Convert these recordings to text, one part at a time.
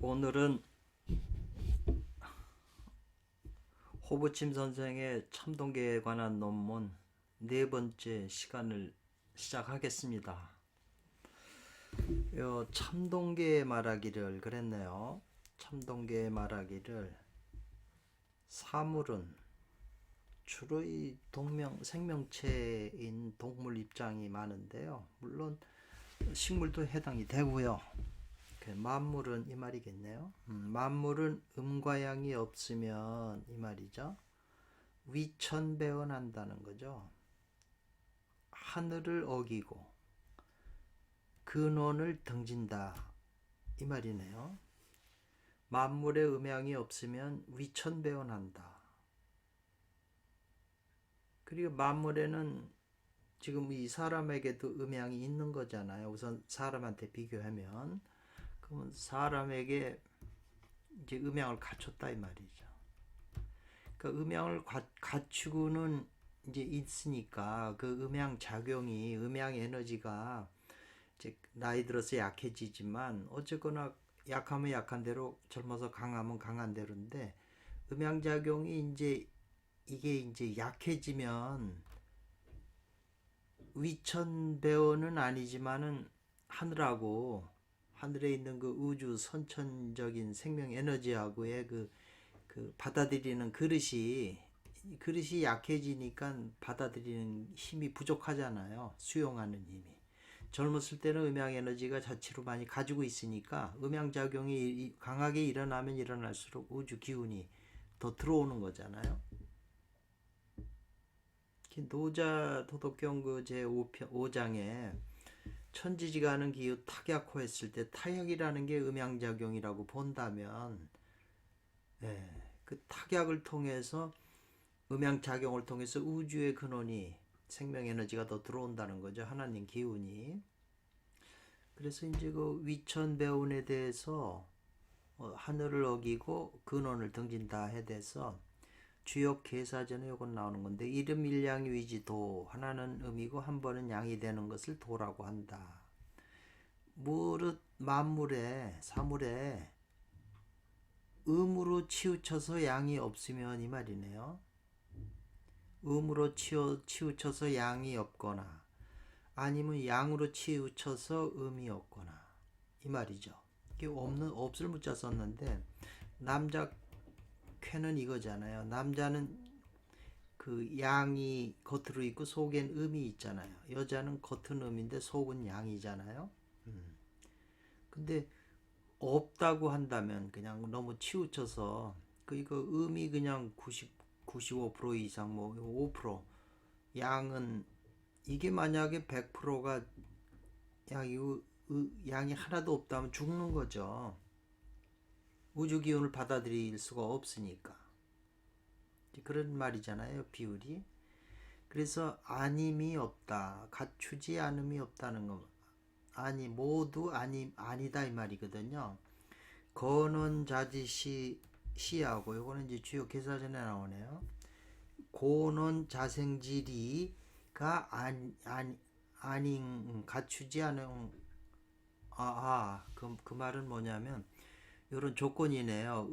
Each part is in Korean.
오늘은 호부침 선생의 참동계에 관한 논문 네 번째 시간을 시작하겠습니다. 참동계의 말하기를 그랬네요. 참동계의 말하기를 사물은 주로 이 생명체인 동물 입장이 많은데요. 물론 식물도 해당이 되고요. 만물은 이 말이겠네요. 만물은 음과 양이 없으면 이 말이죠. 위천배언한다는 거죠. 하늘을 어기고 근원을 등진다 이 말이네요. 만물의 음양이 없으면 위천배언한다. 그리고 만물에는 지금 이 사람에게도 음양이 있는 거잖아요. 우선 사람한테 비교하면 그러면 사람에게 이제 음양을 갖췄다 이 말이죠. 그 음양을 갖추고는 이제 있으니까 그 음양 작용이 음양 에너지가 이제 나이 들어서 약해지지만 어쨌거나 약하면 약한 대로 젊어서 강하면 강한 대로인데 음양 작용이 이게 이제 약해지면 위천배어는 아니지만은 하늘에 있는 그 우주 선천적인 생명 에너지하고의 그 받아들이는 그릇이 약해지니까 받아들이는 힘이 부족하잖아요. 수용하는 힘이. 젊었을 때는 음양 에너지가 자체로 많이 가지고 있으니까 음양 작용이 강하게 일어나면 일어날수록 우주 기운이 더 들어오는 거잖아요. 노자 도덕경 그 제5장에 천지지가는 기후 타격호 했을 때 타격이라는 게 음양작용이라고 본다면 그 타격을 통해서 음양작용을 통해서 우주의 근원이 생명에너지가 더 들어온다는 거죠. 하나님 기운이. 그래서 이제 그 위천배운에 대해서 하늘을 어기고 근원을 등진다 해 돼서 주역 계사전에 이건 나오는 건데 이름 일양 위지도 하나는 음이고 한 번은 양이 되는 것을 도라고 한다. 무릇 만물에 사물에 음으로 치우쳐서 양이 없으면 이 말이네요. 음으로 치우쳐서 양이 없거나 아니면 양으로 치우쳐서 음이 없거나 이 말이죠. 이게 없을 문자 썼는데 남자 쾌는 이거잖아요. 남자는 그 양이 겉으로 있고 속엔 음이 있잖아요. 여자는 겉은 음인데 속은 양이잖아요. 근데 없다고 한다면 그냥 너무 치우쳐서 이거 음이 그냥 95% 이상 뭐 5% 양은 이게 만약에 100%가 양이 하나도 없다면 죽는 거죠. 우주 기운을 받아들일 수가 없으니까. 그런 말이잖아요. 비율이. 그래서 아님이 없다. 갖추지 않음이 없다는 거. 모두 아니다 이 말이거든요. 건원자지시 시하고 요거는 이제 주요 계사전에 나오네요. 고논자생지리가 아닌 갖추지 않은 그 말은 뭐냐면 이런 조건이네요.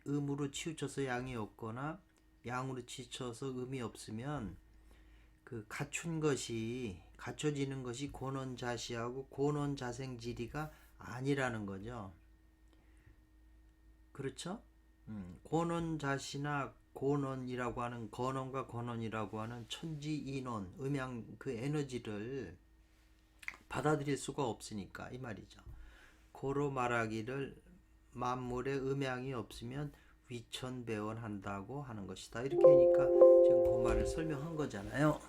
음으로 치우쳐서 양이 없거나 양으로 치우쳐서 음이 없으면 그 갖춰지는 것이 고논자시하고 고논자생지리가 아니라는 거죠. 그렇죠? 고논자시나 고논이라고 하는 건원과 건원이라고 하는 천지인원 음양 그 에너지를 받아들일 수가 없으니까 이 말이죠. 고로 말하기를 만물의 음양이 없으면 위천배원한다고 하는 것이다. 이렇게 하니까 지금 그 말을 설명한 거잖아요.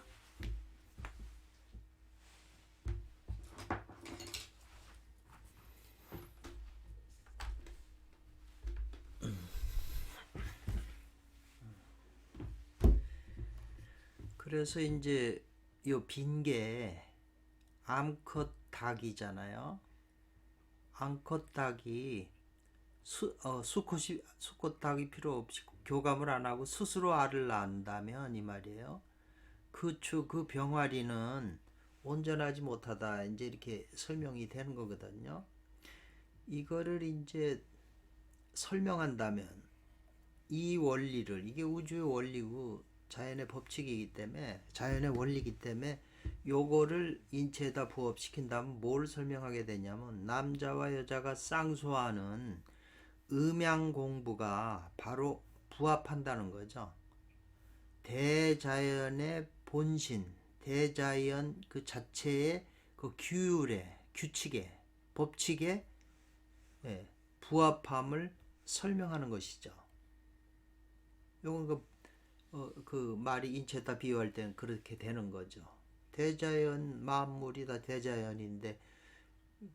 그래서 이제 요 빈게 암컷 닭이잖아요. 암컷 닭이 수컷 닭이 필요 없이 교감을 안 하고 스스로 알을 낳는다면 이 말이에요. 그 병아리는 온전하지 못하다 이제 이렇게 설명이 되는 거거든요. 이거를 이제 설명한다면 이 원리를, 이게 우주의 원리고 자연의 법칙이기 때문에, 자연의 원리이기 때문에 요거를 인체에다 부업시킨다면 뭘 설명하게 되냐면, 남자와 여자가 쌍수하는 음양 공부가 바로 부합한다는 거죠. 대자연의 본신, 대자연 그 자체의 그 규율에, 규칙에, 법칙에 부합함을 설명하는 것이죠. 요건 그 말이 인체에다 비유할 때는 그렇게 되는 거죠. 대자연 만물이 다 대자연인데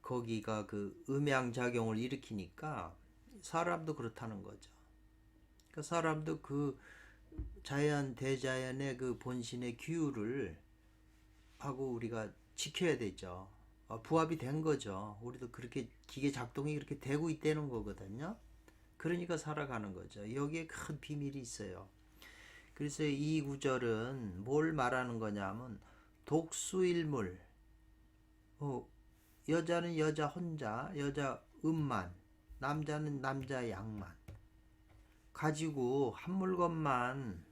거기가 그 음양작용을 일으키니까 사람도 그렇다는 거죠. 그러니까 사람도 그 자연, 대자연의 그 본신의 규율을 하고 우리가 지켜야 되죠. 부합이 된 거죠. 우리도 그렇게 기계 작동이 그렇게 되고 있다는 거거든요. 그러니까 살아가는 거죠. 여기에 큰 비밀이 있어요. 그래서 이 구절은 뭘 말하는 거냐면, 독수일물, 여자는 여자 혼자, 여자 음만, 남자는 남자 양만 가지고 한 물건만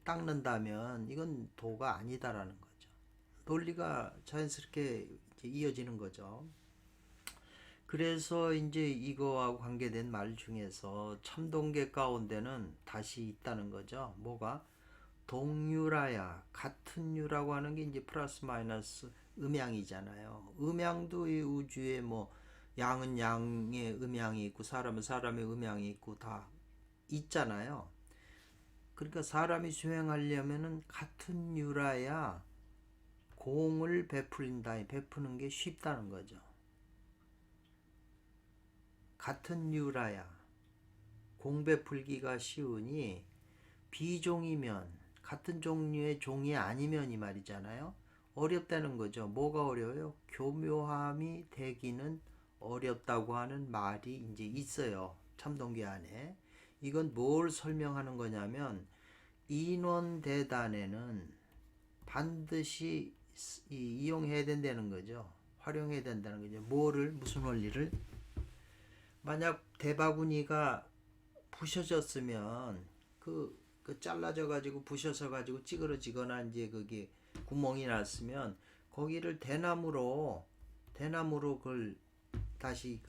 닦는다면 이건 도가 아니다라는 거죠. 논리가 자연스럽게 이어지는 거죠. 그래서 이제 이거하고 관계된 말 중에서 참동계 가운데는 다시 있다는 거죠. 뭐가? 동유라야, 같은 유라고 하는 게 이제 플러스 마이너스 음양이잖아요. 음양도 이 우주에 뭐 양은 양의 음양이 있고 사람은 사람의 음양이 있고 다 있잖아요. 그러니까 사람이 수행하려면은 같은 유라야 공을 베풀린다, 베푸는 게 쉽다는 거죠. 같은 유라야 공 베풀기가 쉬우니, 비종이면, 같은 종류의 종이 아니면 이 말이잖아요. 어렵다는 거죠. 뭐가 어려워요? 교묘함이 되기는 어렵다고 하는 말이 이제 있어요. 참동계 안에. 이건 뭘 설명하는 거냐면, 인원대단에는 반드시 이용해야 된다는 거죠. 활용해야 된다는 거죠. 뭐를, 무슨 원리를? 만약 대바구니가 부셔졌으면 잘라져 가지고 부셔서 가지고 찌그러지거나 이제 거기 구멍이 났으면 거기를 대나무로 그걸 다시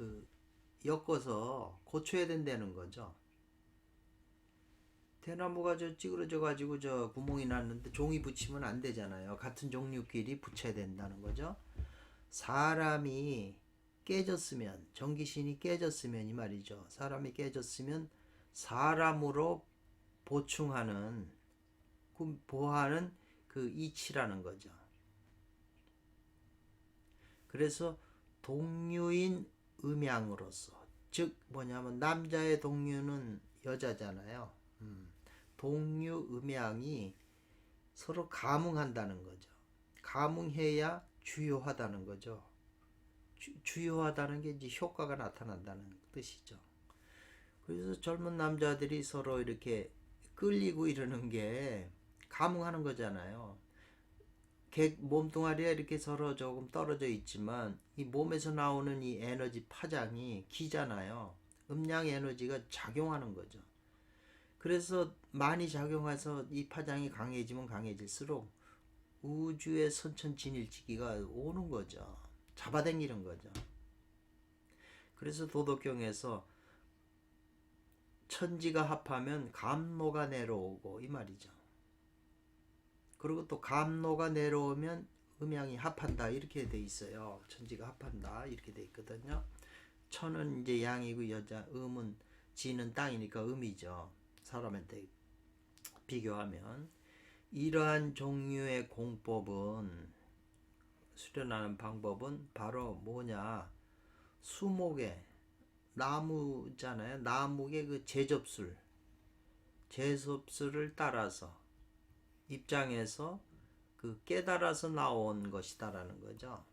엮어서 고쳐야 된다는 거죠. 대나무가 찌그러져 가지고 구멍이 났는데 종이 붙이면 안 되잖아요. 같은 종류끼리 붙여야 된다는 거죠. 사람이 깨졌으면, 전기신이 깨졌으면 이 말이죠. 사람이 깨졌으면 사람으로 보충하는, 보하는 그 이치라는 거죠. 그래서 동류인 음양으로서, 즉 뭐냐면 남자의 동류는 여자잖아요. 동류 음양이 서로 감응한다는 거죠. 감응해야 주요하다는 거죠. 주요하다는 게 이제 효과가 나타난다는 뜻이죠. 그래서 젊은 남자들이 서로 이렇게 끌리고 이러는 게 감흥하는 거잖아요. 몸뚱아리가 이렇게 서로 조금 떨어져 있지만 이 몸에서 나오는 이 에너지 파장이 기잖아요. 음양 에너지가 작용하는 거죠. 그래서 많이 작용해서 이 파장이 강해지면 강해질수록 우주의 선천진일치기가 오는 거죠. 잡아당기는 거죠. 그래서 도덕경에서 천지가 합하면 감로가 내려오고 이 말이죠. 그리고 또 감로가 내려오면 음양이 합한다 이렇게 돼 있어요. 천지가 합한다 이렇게 돼 있거든요. 천은 이제 양이고 여자, 음은 지는 땅이니까 음이죠. 사람한테 비교하면. 이러한 종류의 공법은, 수련하는 방법은 바로 뭐냐, 수목의 나무잖아요. 나무의 그 제접술을 따라서 입장에서 깨달아서 나온 것이다라는 거죠.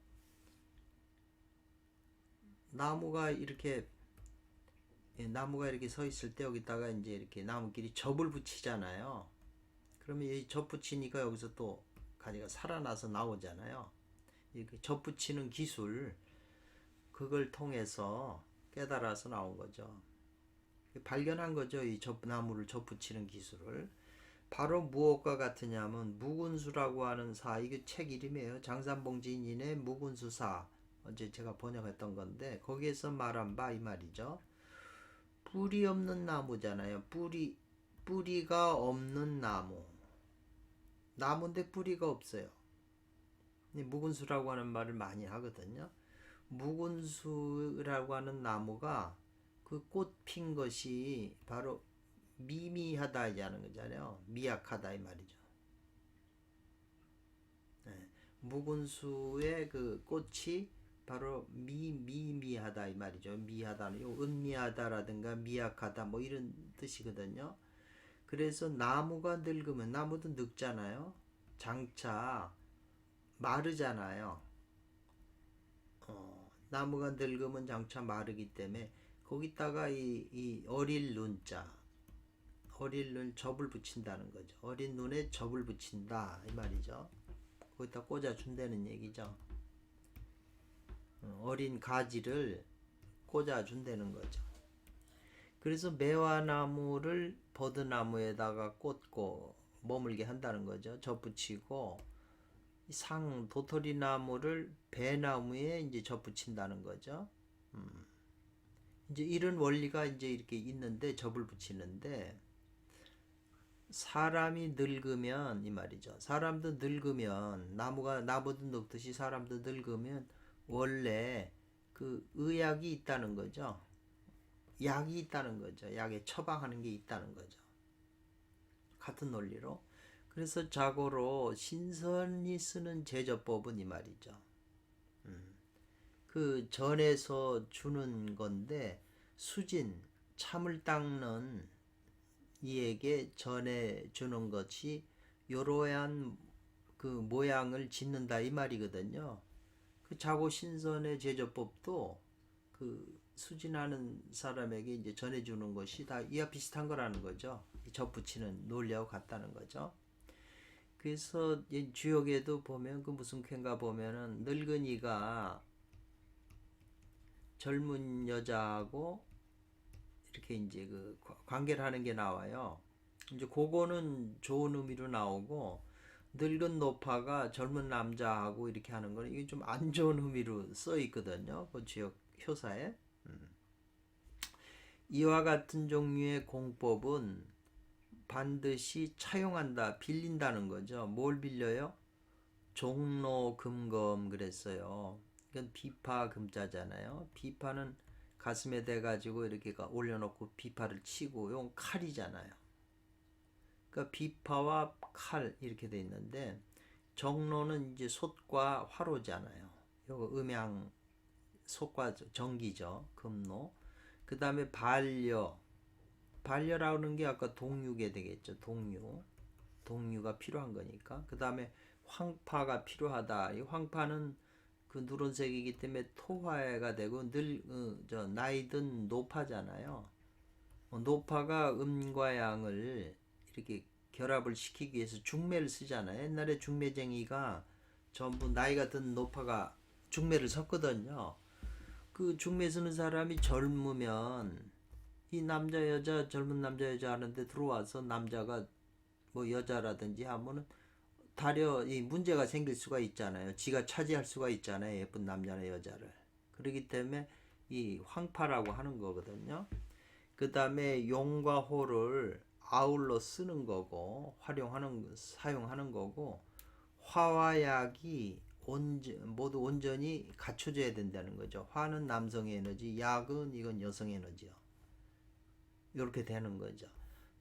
나무가 이렇게 서 있을 때 여기다가 이제 이렇게 나무끼리 접을 붙이잖아요. 그러면 이 접 붙이니까 여기서 또 가지가 살아나서 나오잖아요. 이렇게 접 붙이는 기술, 그걸 통해서 깨달아서 나온 거죠. 발견한 거죠. 이 나무를 접붙이는 기술을. 바로 무엇과 같으냐면 무군수라고 하는 사, 이게 책 이름이에요. 장산봉지인의 무군수사. 어제 제가 번역했던 건데 거기에서 말한 바 이 말이죠. 뿌리 없는 나무잖아요. 뿌리가 없는 나무. 나무인데 뿌리가 없어요. 무군수라고 하는 말을 많이 하거든요. 무군수라고 하는 나무가 그 꽃 핀 것이 바로 미미하다 하는 거잖아요. 미약하다 이 말이죠. 네. 무군수의 그 꽃이 바로 미미하다 이 말이죠. 미하다는 은미하다라든가 미약하다 뭐 이런 뜻이거든요. 그래서 나무가 늙으면 나무도 늙잖아요. 장차 마르잖아요. 나무가 늙으면 장차 마르기 때문에 거기다가 이 어릴 눈자, 어릴 눈 접을 붙인다는 거죠. 어린 눈에 접을 붙인다 이 말이죠. 거기다 꽂아 준다는 얘기죠. 어린 가지를 꽂아 준다는 거죠. 그래서 매화나무를 버드나무에다가 꽂고 머물게 한다는 거죠. 접붙이고 도토리 나무를 배나무에 이제 접붙인다는 거죠. 이제 이런 원리가 이제 이렇게 있는데 접을 붙이는데 사람이 늙으면 이 말이죠. 사람도 늙으면 나무도 늙듯이 사람도 늙으면 원래 그 의학이 있다는 거죠. 약이 있다는 거죠. 약에 처방하는 게 있다는 거죠. 같은 논리로. 그래서 자고로 신선이 쓰는 제조법은 이 말이죠. 그 전에서 주는 건데 수진 참을 닦는 이에게 전해 주는 것이 요러한 그 모양을 짓는다 이 말이거든요. 그 자고 신선의 제조법도 그 수진하는 사람에게 이제 전해주는 것이 다 이와 비슷한 거라는 거죠. 접붙이는 논리하고 같다는 거죠. 그래서 주역에도 보면 그 무슨 쾌인가 보면은 늙은이가 젊은 여자하고 이렇게 이제 그 관계를 하는 게 나와요. 이제 그거는 좋은 의미로 나오고 늙은 노파가 젊은 남자하고 이렇게 하는 거는 이게 좀 안 좋은 의미로 써 있거든요. 그 지역 효사에. 이와 같은 종류의 공법은 반드시 차용한다, 빌린다는 거죠. 뭘 빌려요? 종로 금검 그랬어요. 이건 비파 금자잖아요. 비파는 가슴에 대가지고 이렇게 올려놓고 비파를 치고 이건 칼이잖아요. 그러니까 비파와 칼 이렇게 돼 있는데 정로는 이제 솥과 화로잖아요. 요거 음양 솥과 전기죠. 금로. 그 다음에 반려라는 게 아까 동육에 되겠죠. 동류가 필요한 거니까. 그 다음에 황파가 필요하다. 이 황파는 그 누런색이기 때문에 토화가 되고 나이 든 노파잖아요. 노파가 음과 양을 이렇게 결합을 시키기 위해서 중매를 쓰잖아요. 옛날에 중매쟁이가 전부 나이가 든 노파가 중매를 섰거든요. 그 중매 쓰는 사람이 젊으면 이 남자 여자 젊은 남자 여자 하는데 들어와서 남자가 뭐 여자라든지 하면은 다려 이 문제가 생길 수가 있잖아요. 지가 차지할 수가 있잖아요. 예쁜 남자나 여자를. 그렇기 때문에 이 황파라고 하는 거거든요. 그 다음에 용과 호를 아울러 쓰는 거고 사용하는 거고 화와 약이 모두 온전히 갖춰져야 된다는 거죠. 화는 남성의 에너지, 약은 이건 여성의 에너지요. 이렇게 되는 거죠.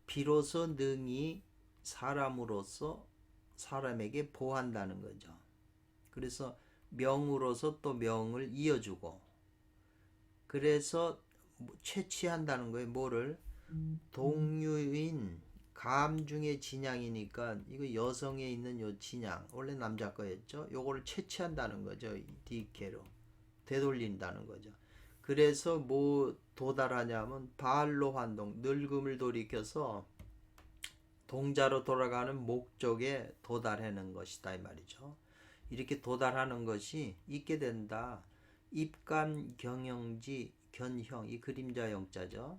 비로소 능히 사람으로서 사람에게 보한다는 거죠. 그래서 명으로서 또 명을 이어주고 그래서 채취한다는 거예요. 뭐를? 동류인 감 중의 진양이니까 이거 여성에 있는 요 진양 원래 남자 거였죠. 요거를 채취한다는 거죠. 디케로 되돌린다는 거죠. 그래서 뭐 도달하냐면 발로 환동 늙음을 돌이켜서 동자로 돌아가는 목적에 도달하는 것이다 이 말이죠. 이렇게 도달하는 것이 있게 된다. 입감 경영지 견형, 이 그림자 영자죠.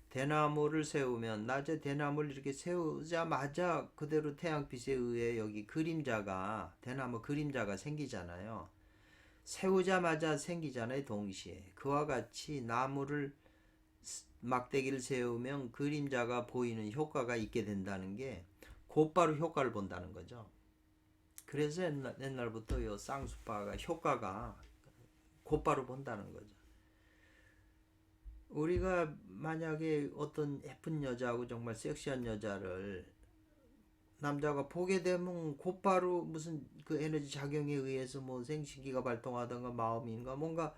대나무를 세우면 낮에 대나무를 이렇게 세우자마자 그대로 태양빛에 의해 여기 그림자가 대나무 그림자가 생기잖아요. 세우자마자 생기잖아요. 동시에. 그와 같이 나무를 막대기를 세우면 그림자가 보이는 효과가 있게 된다는 게 곧바로 효과를 본다는 거죠. 그래서 옛날부터 요 쌍수파가 효과가 곧바로 본다는 거죠. 우리가 만약에 어떤 예쁜 여자하고 정말 섹시한 여자를 남자가 보게 되면 곧바로 무슨 그 에너지 작용에 의해서 뭐 생식기가 발동하던가 마음인가 뭔가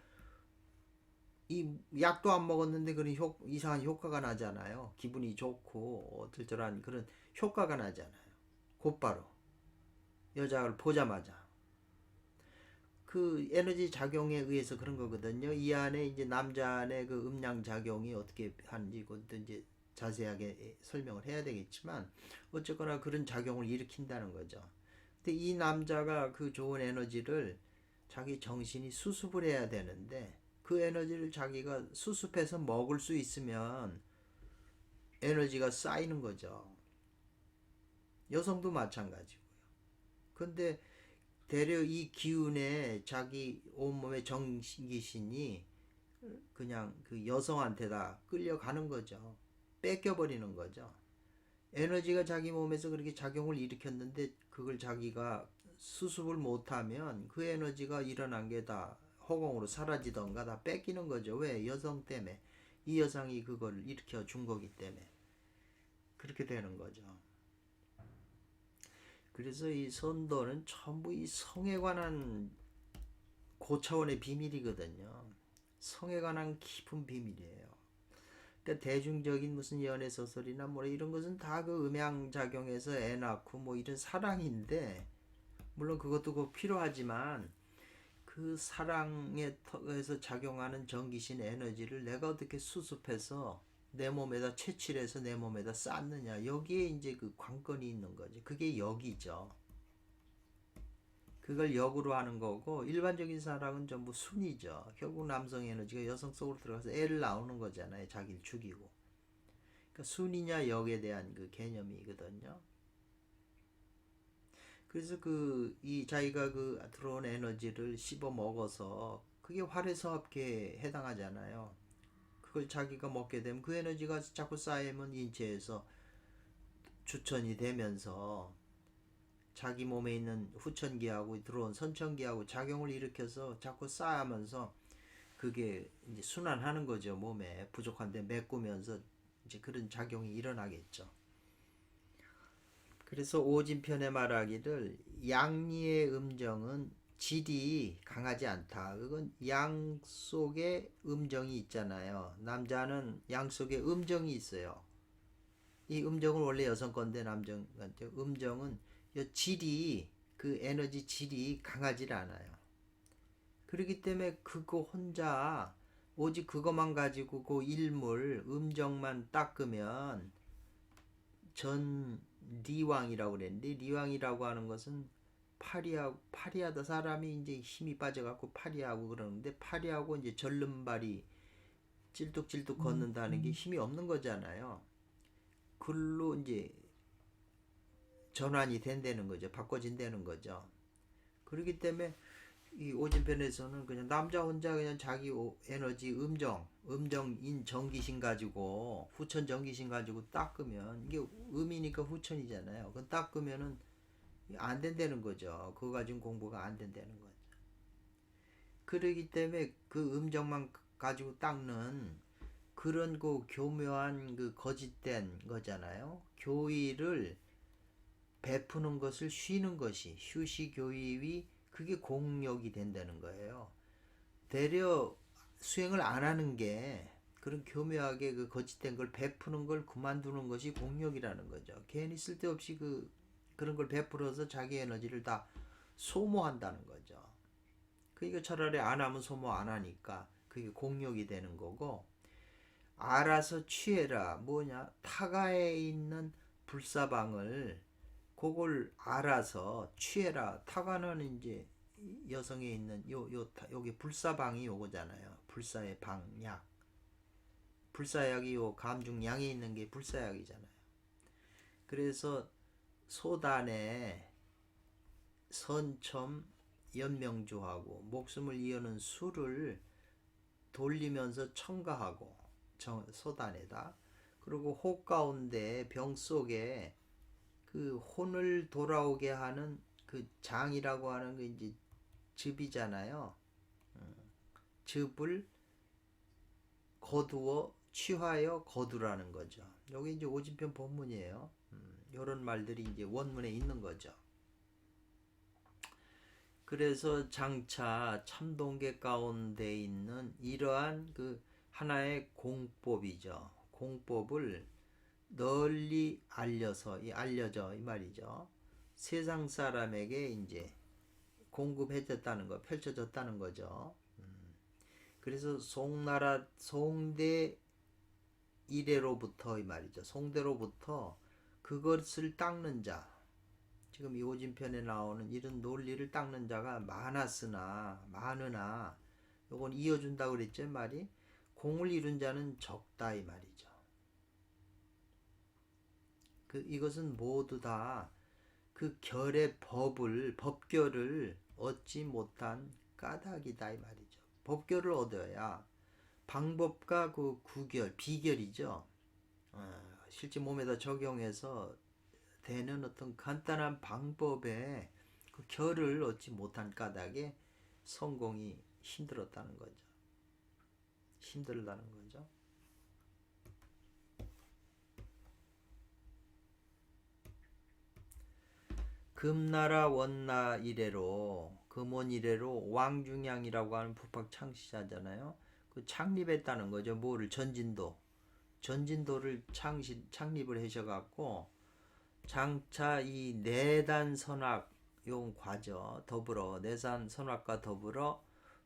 이 약도 안 먹었는데 그런 이상한 효과가 나잖아요. 기분이 좋고 어떨저런 그런 효과가 나잖아요. 곧바로 여자를 보자마자 그 에너지 작용에 의해서 그런 거거든요. 이 안에 이제 남자 안에 그 음양 작용이 어떻게 하는지 그것도 이제 자세하게 설명을 해야 되겠지만 어쨌거나 그런 작용을 일으킨다는 거죠. 근데 이 남자가 그 좋은 에너지를 자기 정신이 수습을 해야 되는데 그 에너지를 자기가 수습해서 먹을 수 있으면 에너지가 쌓이는 거죠. 여성도 마찬가지고요. 근데 대려 이 기운에 자기 온몸의 정기신이 그냥 그 여성한테다 끌려가는 거죠. 뺏겨버리는 거죠. 에너지가 자기 몸에서 그렇게 작용을 일으켰는데 그걸 자기가 수습을 못하면 그 에너지가 일어난 게 다 허공으로 사라지던가 다 뺏기는 거죠. 왜? 여성 때문에. 이 여성이 그걸 일으켜 준 거기 때문에. 그렇게 되는 거죠. 그래서 이 선도는 전부 이 성에 관한 고차원의 비밀이거든요. 성에 관한 깊은 비밀이에요. 그러니까 대중적인 무슨 연애 소설이나 뭐 이런 것은 다 그 음양 작용해서 애 낳고 뭐 이런 사랑인데 물론 그것도 꼭 필요하지만 그 사랑에 터에서 작용하는 전기신 에너지를 내가 어떻게 수습해서 내 몸에다 채취해서 내 몸에다 쌓느냐 여기에 이제 그 관건이 있는 거죠. 그게 역이죠. 그걸 역으로 하는 거고 일반적인 사랑은 전부 순이죠. 결국 남성 에너지가 여성 속으로 들어가서 애를 낳는 거잖아요. 자기를 죽이고. 그러니까 순이냐 역에 대한 그 개념이거든요. 그래서 그 이 자기가 그 들어온 에너지를 씹어 먹어서 그게 활해서합계에 해당하잖아요. 그걸 자기가 먹게 되면 그 에너지가 자꾸 쌓이면 인체에서 주천이 되면서 자기 몸에 있는 후천기하고 들어온 선천기하고 작용을 일으켜서 자꾸 쌓으면서 그게 이제 순환하는 거죠. 몸에 부족한데 메꾸면서 이제 그런 작용이 일어나겠죠. 그래서 오진편에 말하기를 양리의 음정은 질이 강하지 않다. 그건 양 속에 음정이 있잖아요. 남자는 양 속에 음정이 있어요. 이 음정은 원래 여성 건데 남성한테 음정은 질이 그 에너지 질이 강하지 않아요. 그렇기 때문에 그거 혼자 오직 그것만 가지고 그 일물 음정만 닦으면 전 리왕이라고 그랬는데 리왕이라고 하는 것은 파리하다 사람이 이제 힘이 빠져갖고 파리하고 그러는데 파리하고 이제 절름발이 찔뚝찔뚝 걷는다는 게 힘이 없는 거잖아요. 글로 이제 전환이 된다는 거죠. 바꿔진다는 거죠. 그렇기 때문에 이 오진편에서는 그냥 남자 혼자 그냥 자기 에너지 음정인 전기신 가지고 후천 전기신 가지고 닦으면 이게 음이니까 후천이잖아요. 그건 닦으면은 안 된다는 거죠. 그거 가지고 공부가 안 된다는 거죠. 그러기 때문에 그 음정만 가지고 닦는 그런 그 교묘한 그 거짓된 거잖아요. 교의를 베푸는 것을 쉬는 것이 휴시교의위 그게 공력이 된다는 거예요. 되려 수행을 안 하는 게 그런 교묘하게 그 거짓된 걸 베푸는 걸 그만두는 것이 공력이라는 거죠. 괜히 쓸데없이 그런 걸 베풀어서 자기 에너지를 다 소모한다는 거죠. 그러니까 차라리 안 하면 소모 안 하니까 그게 공력이 되는 거고 알아서 취해라 뭐냐 타가에 있는 불사방을 그걸 알아서 취해라. 타가는 이제 여성에 있는 여기 불사방이 요거잖아요. 불사의 방약. 불사약이 요 감중양에 있는 게 불사약이잖아요. 그래서 소단에 선첨 연명주하고 목숨을 이어는 수를 돌리면서 첨가하고 소단에다, 그리고 혹 가운데 병 속에 그 혼을 돌아오게 하는 그 장이라고 하는 게 이제 즙이잖아요. 즙을 거두어 취하여 거두라는 거죠. 여기 이제 오진편 본문이에요. 이런 말들이 이제 원문에 있는 거죠. 그래서 장차 참동계 가운데 있는 이러한 그 하나의 공법이죠. 공법을 널리 알려져 이 말이죠. 세상 사람에게 이제 공급해졌다는 거, 펼쳐졌다는 거죠. 그래서 송대 이래로부터 이 말이죠. 송대로부터 그것을 닦는 자, 지금 이 오진편에 나오는 이런 논리를 닦는 자가 많으나 요건 이어준다고 그랬죠 말이. 공을 이룬 자는 적다 이 말이죠. 이것은 모두 다 그 결의 법결을 얻지 못한 까닭이다 이 말이죠. 법결을 얻어야 방법과 그 비결이죠. 실제 몸에다 적용해서 되는 어떤 간단한 방법에 그 결을 얻지 못한 까닭에 성공이 힘들다는 거죠. 금나라 원나 이래로, 금원 이래로 왕중양이라고 하는 북학 창시자잖아요. 그 창립했다는 거죠. 뭐를? 전진도를 창립을 하셔갖고 장차 이 내단 선악 용과죠. 더불어 내산 선악과 더불어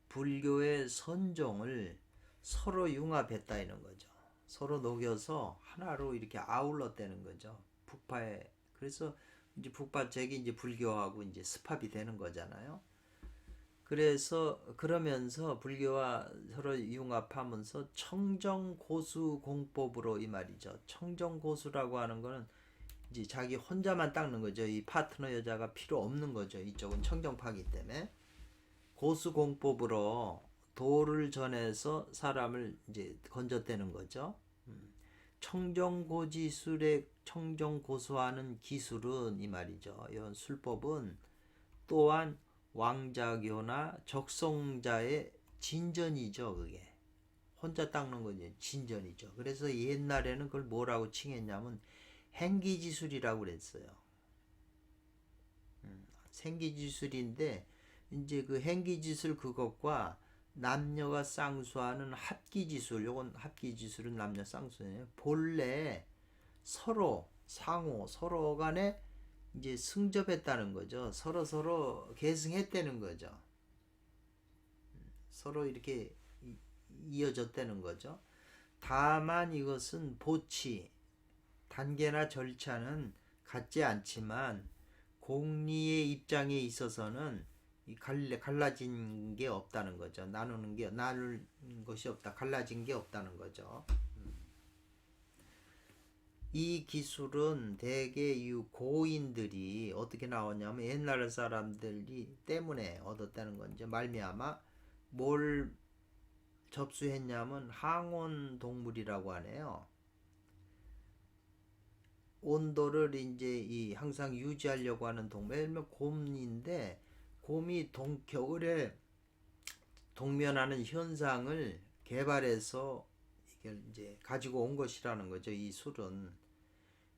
불교의 선종을 서로 융합했다 이런 거죠. 서로 녹여서 하나로 이렇게 아울렀다는 거죠. 북파에. 그래서 이제 북파책이 이제 불교하고 이제 습합이 되는 거잖아요. 그래서 그러면서 불교와 서로 융합하면서 청정고수 공법으로 이 말이죠. 청정고수라고 하는 거는 이제 자기 혼자만 닦는 거죠. 이 파트너 여자가 필요 없는 거죠. 이쪽은 청정파기 때문에 고수 공법으로 도를 전해서 사람을 이제 건져대는 거죠. 청정고지술에 청정고수하는 기술은 이 말이죠. 이런 술법은 또한 왕자교나 적성자의 진전이죠. 그게 혼자 닦는 거죠. 진전이죠. 그래서 옛날에는 그걸 뭐라고 칭했냐면 행기지술이라고 그랬어요. 생기지술인데 이제 그 행기지술 그것과 남녀가 쌍수하는 합기지술, 요건 합기지술은 남녀 쌍수예요. 본래 서로 간에 이제 승접했다는 거죠. 서로 계승했다는 거죠. 서로 이렇게 이어졌다는 거죠. 다만 이것은 보치, 단계나 절차는 같지 않지만 공리의 입장에 있어서는 갈라진 게 없다는 거죠. 나눌 것이 없다. 갈라진 게 없다는 거죠. 이 기술은 대개 이 고인들이 어떻게 나왔냐면 옛날 사람들이 때문에 얻었다는 건지 말미암아 뭘 접수했냐면 항온 동물이라고 하네요. 온도를 이제 항상 유지하려고 하는 동물, 예를 들면 곰인데 곰이 겨울에 동면하는 현상을 개발해서 이걸 이제 가지고 온 것이라는 거죠. 이 술은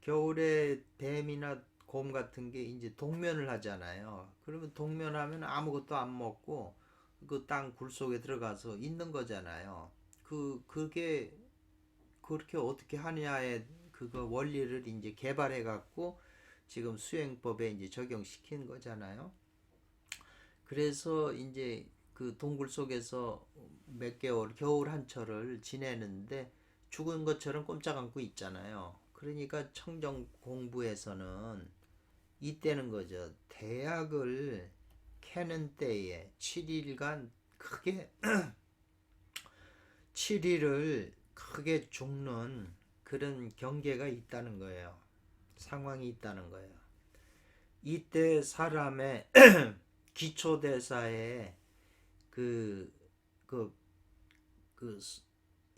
겨울에 뱀이나 곰 같은 게 이제 동면을 하잖아요. 그러면 동면하면 아무것도 안 먹고 그 땅 굴 속에 들어가서 있는 거잖아요. 그게 그렇게 어떻게 하냐에 그거 원리를 이제 개발해 갖고 지금 수행법에 이제 적용시킨 거잖아요. 그래서 이제 그 동굴 속에서 몇 개월, 겨울 한철을 지내는데 죽은 것처럼 꼼짝 않고 있잖아요. 그러니까 청정 공부에서는 이때는 거죠. 대학을 캐는 때에 7일간 크게 7일을 크게 죽는 그런 경계가 있다는 거예요. 상황이 있다는 거예요. 이때 사람의 기초대사의 그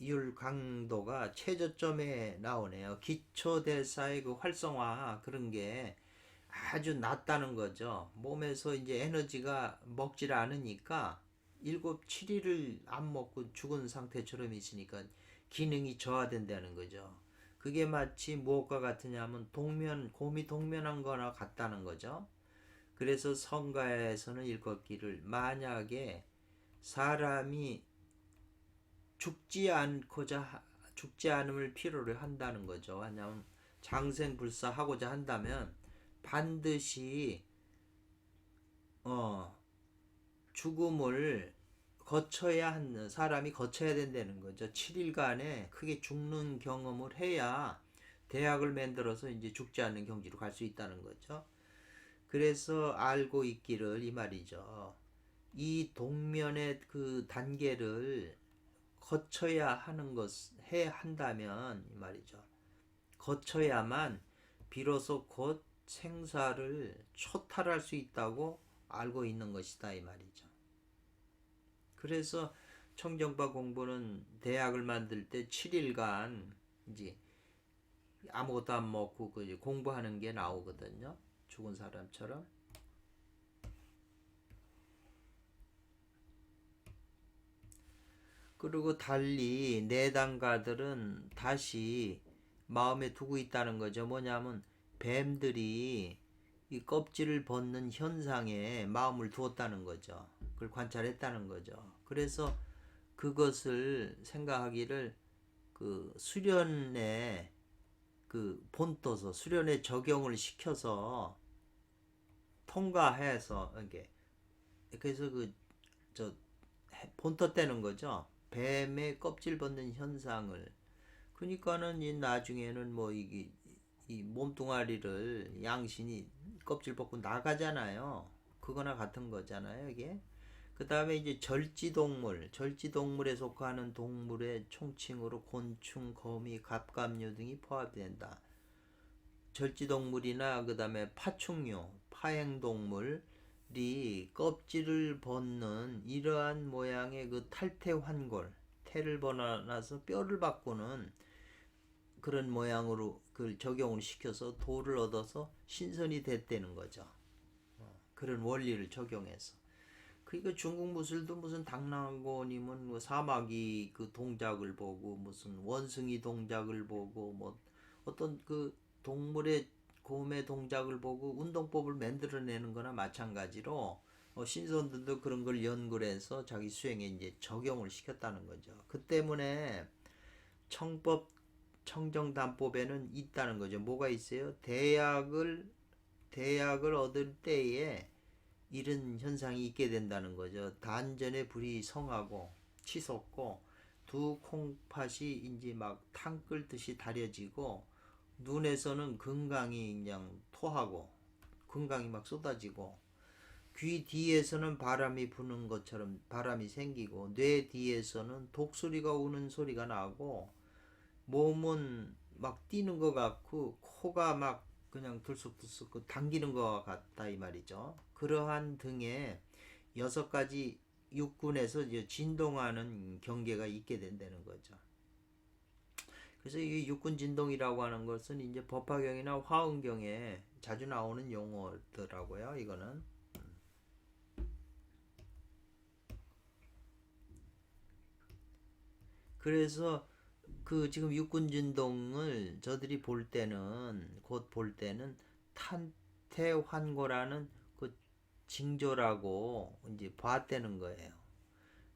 율 강도가 최저점에 나오네요. 기초대사의 그 활성화 그런 게 아주 낮다는 거죠. 몸에서 이제 에너지가 먹질 않으니까 7, 7일을 안 먹고 죽은 상태처럼 있으니까 기능이 저하된다는 거죠. 그게 마치 무엇과 같으냐면 곰이 동면한 거나 같다는 거죠. 그래서 성가에서는 일컫기를 만약에 사람이 죽지 않음을 필요로 한다는 거죠. 왜냐하면 장생불사하고자 한다면 반드시 죽음을 사람이 거쳐야 된다는 거죠. 7일간에 크게 죽는 경험을 해야 대학을 만들어서 이제 죽지 않는 경지로 갈 수 있다는 거죠. 그래서 알고 있기를 이 말이죠. 이 동면의 그 단계를 거쳐야 하는 한다면 이 말이죠. 거쳐야만 비로소 곧 생사를 초탈할 수 있다고 알고 있는 것이다 이 말이죠. 그래서 청정파 공부는 대학을 만들 때 7일간 이제 아무것도 안 먹고 공부하는 게 나오거든요. 죽은 사람처럼. 그리고 달리 내담가들은 다시 마음에 두고 있다는 거죠. 뭐냐면 뱀들이 이 껍질을 벗는 현상에 마음을 두었다는 거죠. 그걸 관찰했다는 거죠. 그래서 그것을 생각하기를 그 수련에 본떠서 수련에 적용을 시켜서 통과해서 그래서 본떠 떼는 거죠. 뱀의 껍질 벗는 현상을. 그러니까는 이 나중에는 이 몸뚱아리를 양신이 껍질 벗고 나가잖아요. 그거나 같은 거잖아요, 이게. 그 다음에 이제 절지동물에 속하는 동물의 총칭으로 곤충, 거미, 갑각류 등이 포함된다. 절지동물이나 그 다음에 파충류, 파행동물이 껍질을 벗는 이러한 모양의 그 탈퇴환골, 태를 벗어나서 뼈를 바꾸는 그런 모양으로 그걸 적용을 시켜서 도를 얻어서 신선이 됐다는 거죠. 그런 원리를 적용해서. 그러니까 중국 무술도 무슨 당나귀님은 뭐 사마귀 그 동작을 보고 무슨 원숭이 동작을 보고 뭐 어떤 그 동물의 곰의 동작을 보고 운동법을 만들어내는 거나 마찬가지로 신선들도 그런 걸 연구를 해서 자기 수행에 이제 적용을 시켰다는 거죠. 그 때문에 청정담법에는 있다는 거죠. 뭐가 있어요? 대약을 얻을 때에 이런 현상이 있게 된다는 거죠. 단전에 불이 성하고 치솟고 두 콩팥이 이제 막 탕 끓듯이 다려지고 눈에서는 금강이 그냥 토하고 금강이 막 쏟아지고 귀 뒤에서는 바람이 부는 것처럼 바람이 생기고 뇌 뒤에서는 독소리가 우는 소리가 나고 몸은 막 뛰는 것 같고 코가 막 그냥 들쑥들쑥 당기는 것 같다 이 말이죠. 그러한 등의 6가지 육군에서 진동하는 경계가 있게 된다는 거죠. 그래서 이 육군 진동이라고 하는 것은 이제 법화경이나 화엄경에 자주 나오는 용어더라고요. 이거는. 그래서 그 지금 육군 진동을 저들이 곧 볼 때는 탄태환고라는 그 징조라고 이제 봤다는 거예요.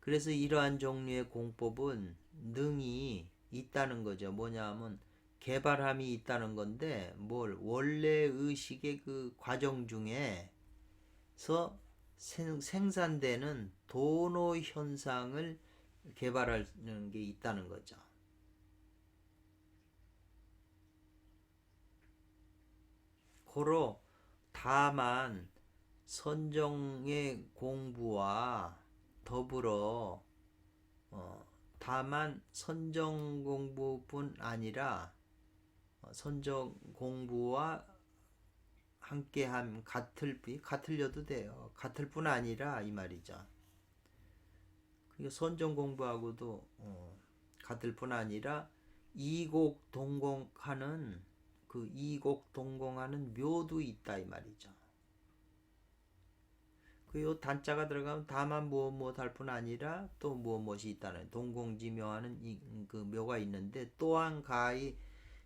그래서 이러한 종류의 공법은 능이 있다는 거죠. 뭐냐면 개발함이 있다는 건데 원래 의식의 그 과정 중에서 생산되는 도노 현상을 개발하는 게 있다는 거죠. 고로 다만 선정의 공부와 더불어 다만 선정 공부뿐 아니라 선정 공부와 함께함 같을려도 돼요. 같을 뿐 아니라 이 말이죠. 그러니까 선정 공부하고도 같을 뿐 아니라 이곡동공하는 그 이곡동공하는 묘도 있다 이 말이죠. 그 단자가 들어가면 다만 무엇 할 뿐 아니라 또 무엇이 있다는 동공지묘하는 그 묘가 있는데 또한 가히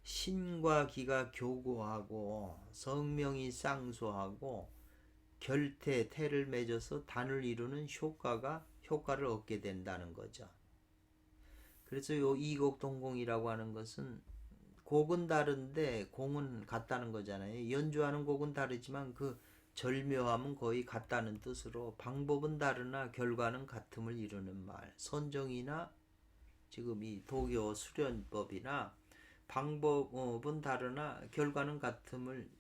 신과 기가 교구하고 성명이 쌍수하고 태를 맺어서 단을 이루는 효과를 얻게 된다는 거죠. 그래서 요 이곡동공이라고 하는 것은 곡은 다른데 공은 같다는 거잖아요. 연주하는 곡은 다르지만 그 절묘함은 거의 같다는 뜻으로 방법은 다르나 결과는 같음을 이루는 말. 선정이나 지금 이 도교 수련법이나 방법은 다르나 결과는 같음을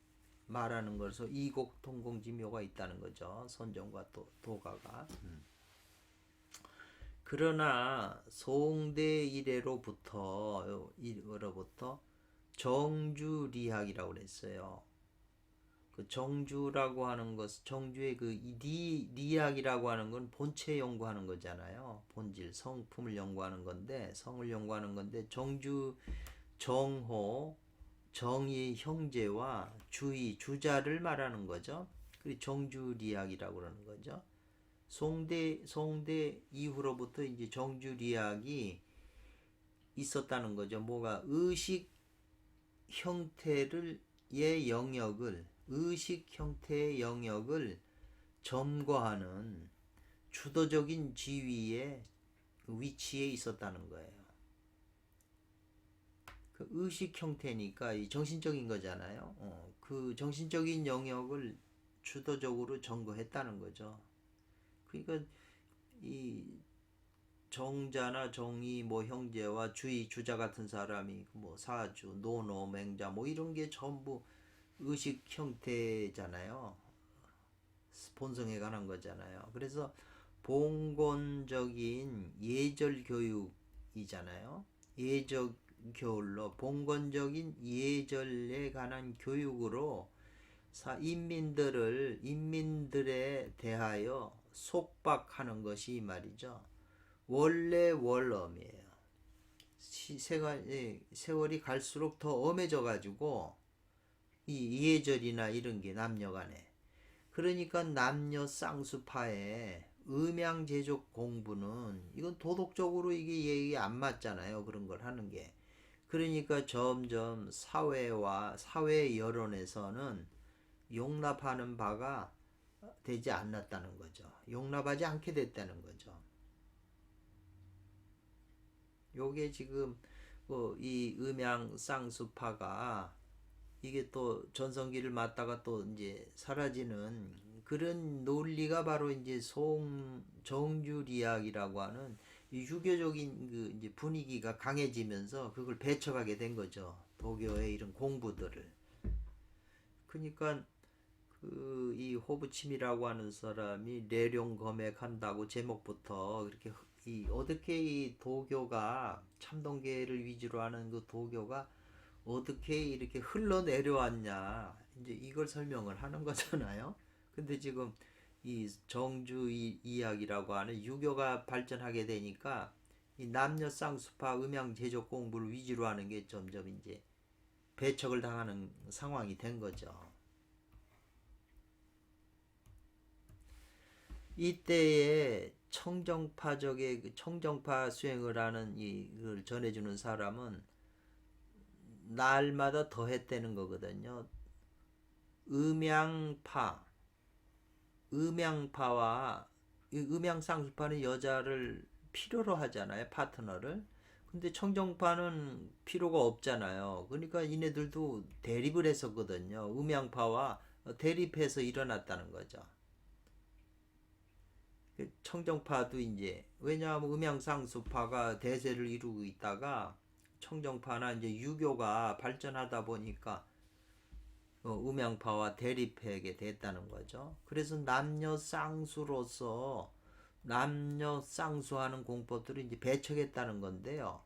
말하는 것에서 이곡동공지묘가 있다는 거죠. 선정과 도가가. 그러나 송대 이래로부터 정주리학이라고 그랬어요. 그 정주라고 하는 것, 정주의 그 리학이라고 하는 건 본체 연구하는 거잖아요. 본질, 성품을 연구하는 건데, 성을 연구하는 건데, 정주, 정호, 정의, 형제와 주의, 주자를 말하는 거죠. 그리고 정주리학이라고 그러는 거죠. 송대 이후로부터 이제 정주리학이 있었다는 거죠. 뭐가 의식 형태의 영역을 점거하는 주도적인 지위의 위치에 있었다는 거예요. 그 의식 형태니까 이 정신적인 거잖아요. 그 정신적인 영역을 주도적으로 점거했다는 거죠. 그러니까 이 정자나 정의, 뭐 형제와 주의, 주자 같은 사람이 뭐 사주, 노노, 맹자 뭐 이런 게 전부 의식 형태잖아요. 본성에 관한 거잖아요. 그래서 봉건적인 예절 교육이잖아요. 예절 교율로 봉건적인 예절에 관한 교육으로 인민들에 대하여 속박하는 것이 이 말이죠. 원래 월엄이에요. 세월이 갈수록 더 엄해져 가지고 이 예절이나 이런 게 남녀간에 그러니까 남녀 쌍수파의 음양제족 공부는 이건 도덕적으로 이게 예의 안 맞잖아요. 그런 걸 하는 게. 그러니까 점점 사회 여론에서는 용납하는 바가 되지 않았다는 거죠. 용납하지 않게 됐다는 거죠. 요게 지금 이 음양 쌍수파가 이게 또 전성기를 맞다가 또 이제 사라지는 그런 논리가 바로 이제 정주리학이라고 하는 유교적인 그 이제 분위기가 강해지면서 그걸 배척하게 된 거죠. 도교의 이런 공부들을. 그러니까 이 호부침이라고 하는 사람이 내룡검액한다고 제목부터 그렇게 어떻게 이 도교가 참동계를 위주로 하는 그 도교가 어떻게 이렇게 흘러내려왔냐 이제 이걸 설명을 하는 거잖아요. 근데 지금 이 정주 이야기라고 하는 유교가 발전하게 되니까 이 남녀 쌍수파 음양 제조 공부를 위주로 하는 게 점점 이제 배척을 당하는 상황이 된 거죠. 이때에 청정파 수행을 하는 이걸 전해주는 사람은 날마다 더했다는 거거든요. 음양파와 음양쌍수파는 여자를 필요로 하잖아요. 파트너를. 근데 청정파는 필요가 없잖아요. 그러니까 이네들도 대립을 했었거든요. 음양파와 대립해서 일어났다는 거죠. 청정파도 이제 왜냐하면 음양쌍수파가 대세를 이루고 있다가 청정파나 이제 유교가 발전하다 보니까 음양파와 대립하게 됐다는 거죠. 그래서 남녀 쌍수로서 남녀 쌍수하는 공법들을 이제 배척했다는 건데요.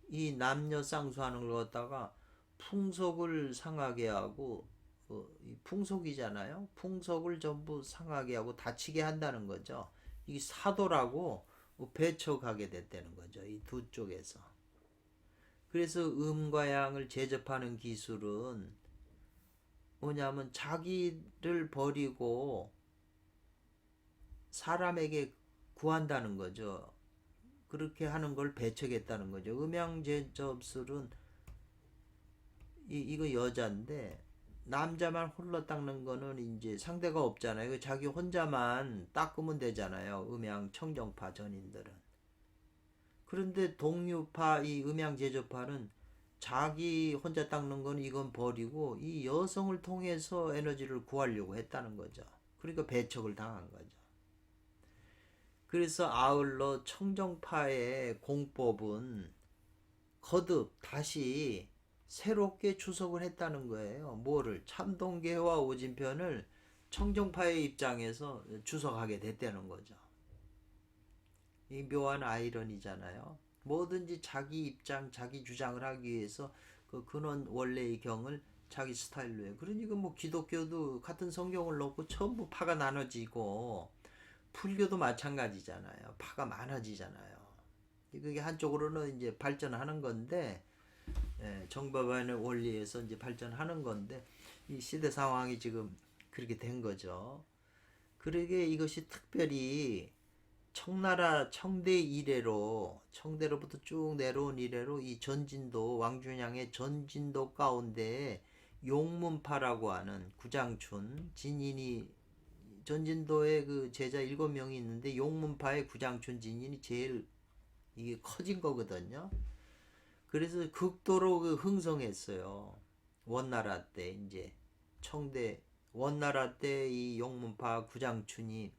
이 남녀 쌍수하는 걸 갖다가 풍속을 상하게 하고 이 풍속이잖아요. 풍속을 전부 상하게 하고 다치게 한다는 거죠. 이 사도라고 배척하게 됐다는 거죠. 이 두 쪽에서. 그래서 음과 양을 제접하는 기술은 뭐냐면 자기를 버리고 사람에게 구한다는 거죠. 그렇게 하는 걸 배척했다는 거죠. 음양제접술은 이거 여자인데 남자만 홀로 닦는 거는 이제 상대가 없잖아요. 자기 혼자만 닦으면 되잖아요. 음양 청정파 전인들은. 그런데 동류파 이 음양제접파는 자기 혼자 닦는 건 이건 버리고 이 여성을 통해서 에너지를 구하려고 했다는 거죠. 그러니까 배척을 당한 거죠. 그래서 아울러 청정파의 공법은 거듭 다시 새롭게 주석을 했다는 거예요. 뭐를? 참동계와 오진편을 청정파의 입장에서 주석하게 됐다는 거죠. 이 묘한 아이러니잖아요. 뭐든지 자기 입장, 자기 주장을 하기 위해서 그 근원 원래의 경을 자기 스타일로 해요. 그러니까 뭐 기독교도 같은 성경을 놓고 전부 파가 나눠지고 불교도 마찬가지잖아요. 파가 많아지잖아요. 그게 한쪽으로는 이제 발전하는 건데 정법안의 원리에서 이제 발전하는 건데 이 시대 상황이 지금 그렇게 된 거죠. 그러게 이것이 특별히 청나라 청대 이래로 청대로부터 쭉 내려온 이래로 이 전진도 왕준양의 전진도 가운데 용문파라고 하는 구장춘 진인이 전진도에 그 제자 7명이 있는데 용문파의 구장춘 진인이 제일 이게 커진 거거든요. 그래서 극도로 그 흥성했어요. 원나라 때 이제 청대 원나라 때 이 용문파 구장춘이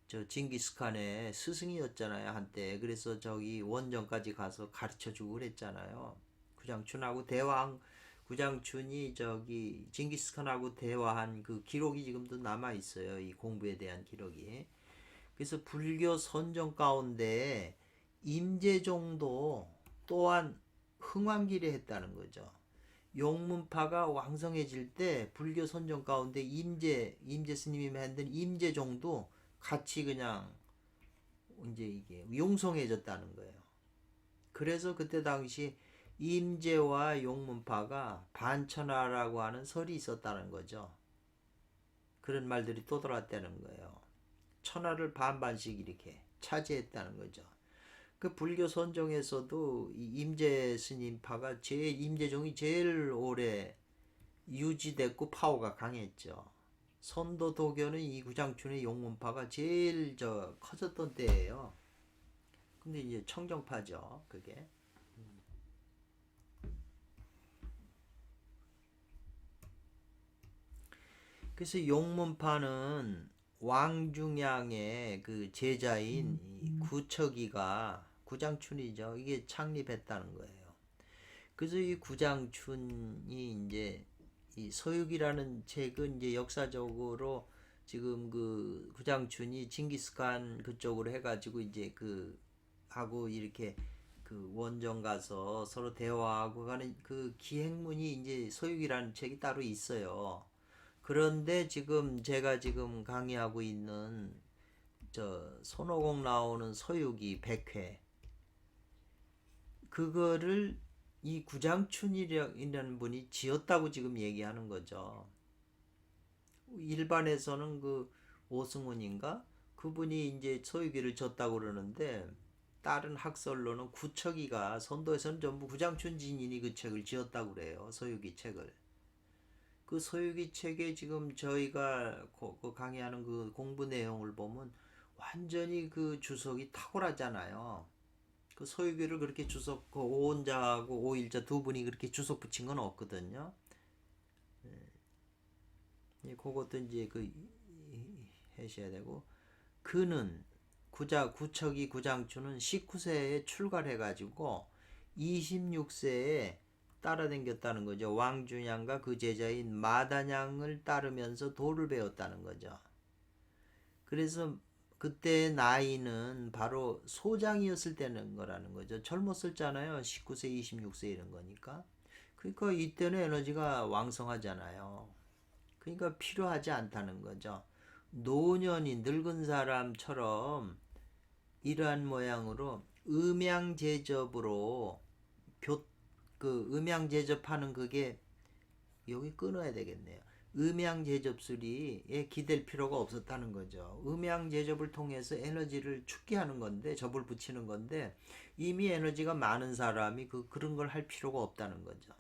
저 징기스칸의 스승이었잖아요 한때. 그래서 저기 원정까지 가서 가르쳐주고 그랬잖아요. 구장춘하고 대화한 구장춘이 저기 징기스칸하고 대화한 그 기록이 지금도 남아 있어요. 이 공부에 대한 기록이. 그래서 불교 선정 가운데 임재종도 또한 흥왕길에 했다는 거죠. 용문파가 왕성해질 때 불교 선정 가운데 임재 스님이 만든 임재종도 같이 그냥 이제 이게 용성해졌다는 거예요. 그래서 그때 당시 임재와 용문파가 반천하라고 하는 설이 있었다는 거죠. 그런 말들이 또 돌았다는 거예요. 천하를 반반씩 이렇게 차지했다는 거죠. 그 불교 선종에서도 이 임재 스님파가 임재종이 제일 오래 유지됐고 파워가 강했죠. 선도 도교는 이 구장춘의 용문파가 제일 커졌던 때예요. 근데 이제 청정파죠, 그게. 그래서 용문파는 왕중양의 그 제자인 이 구척이가 구장춘이죠. 이게 창립했다는 거예요. 그래서 이 구장춘이 이제 이 서육이라는 책은 이제 역사적으로 지금 그 구장춘이 징기스칸 그쪽으로 해가지고 이제 그 하고 이렇게 그 원정 가서 서로 대화하고 가는 그 기행문이 이제 서육이라는 책이 따로 있어요. 그런데 지금 제가 지금 강의하고 있는 저 손오공 나오는 서육이 백회 그거를 이 구장춘이라는 분이 지었다고 지금 얘기하는 거죠. 일반에서는 그 오승훈인가 그분이 이제 서유기를 졌다고 그러는데 다른 학설로는 구척이가 선도에서는 전부 구장춘 진인이 그 책을 지었다고 그래요. 서유기 책을. 그 서유기 책에 지금 저희가 그 강의하는 그 공부 내용을 보면 완전히 그 주석이 탁월하잖아요. 그 서유기를 그렇게 주석, 그 오원자하고 오일자 두 분이 그렇게 주석 붙인 건 없거든요. 그것도 이제 그 하셔야 되고 그는 구척이 구장춘은 19세에 출가를 해가지고 26세에 따라다녔다는 거죠. 왕준양과 그 제자인 마단양을 따르면서 도를 배웠다는 거죠. 그래서 그때 나이는 바로 소장이었을 때는 거라는 거죠. 젊었었잖아요. 19세, 26세 이런 거니까. 그러니까 이때는 에너지가 왕성하잖아요. 그러니까 필요하지 않다는 거죠. 노년이 늙은 사람처럼 이러한 모양으로 음양제접으로 음양제접하는 그게 여기 끊어야 되겠네요. 음양제접술이에 기댈 필요가 없었다는 거죠. 음양제접을 통해서 에너지를 축게 하는 건데, 접을 붙이는 건데, 이미 에너지가 많은 사람이 그런 걸 할 필요가 없다는 거죠.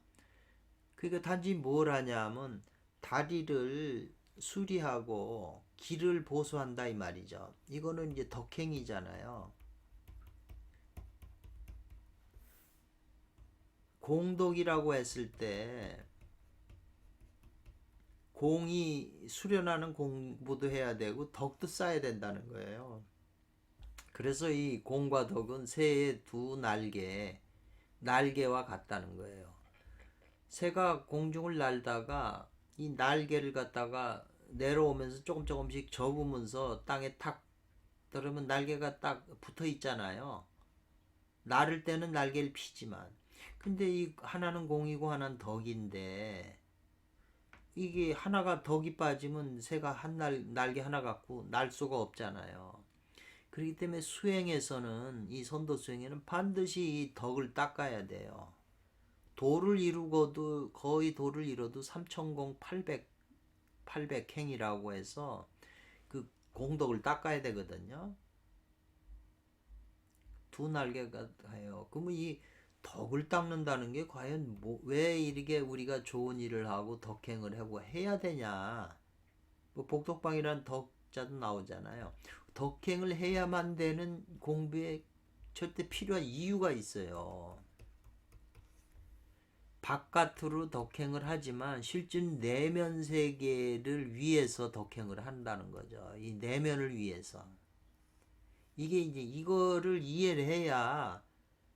그러니까 단지 뭘 하냐면 다리를 수리하고 길을 보수한다 이 말이죠. 이거는 이제 덕행이잖아요. 공덕이라고 했을 때 공이 수련하는 공부도 해야 되고 덕도 쌓아야 된다는 거예요. 그래서 이 공과 덕은 새의 두 날개와 같다는 거예요. 새가 공중을 날다가 이 날개를 갖다가 내려오면서 조금씩 접으면서 땅에 탁 떨으면 날개가 딱 붙어 있잖아요. 나를 때는 날개를 피지만. 근데 이 하나는 공이고 하나는 덕인데 이게 하나가 덕이 빠지면 새가 날개 하나 갖고 날 수가 없잖아요. 그렇기 때문에 수행에서는 이 선도 수행에는 반드시 이 덕을 닦아야 돼요. 도를 이루고도 거의 도를 이뤄도 3천공 800행이라고 해서 그 공덕을 닦아야 되거든요. 두 날개가 해요. 그러면 이 덕을 닦는다는 게 과연 왜 이렇게 우리가 좋은 일을 하고 덕행을 하고 해야 되냐? 뭐 복덕방이란 덕자도 나오잖아요. 덕행을 해야만 되는 공부에 절대 필요한 이유가 있어요. 바깥으로 덕행을 하지만 실제는 내면 세계를 위해서 덕행을 한다는 거죠. 이 내면을 위해서. 이게 이제 이거를 이해를 해야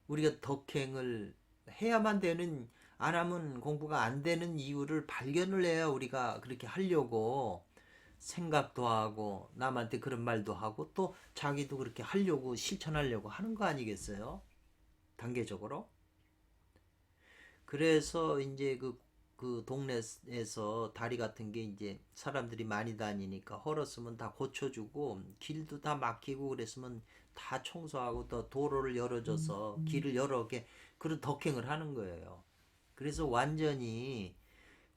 우리가 덕행을 해야만 되는, 안 하면 공부가 안 되는 이유를 발견을 해야 우리가 그렇게 하려고 생각도 하고 남한테 그런 말도 하고 또 자기도 그렇게 하려고 실천하려고 하는 거 아니겠어요? 단계적으로. 그래서 이제 그 동네에서 다리 같은 게 이제 사람들이 많이 다니니까 헐었으면 다 고쳐주고 길도 다 막히고 그랬으면 다 청소하고 또 도로를 열어줘서 길을 여러 개 그런 덕행을 하는 거예요. 그래서 완전히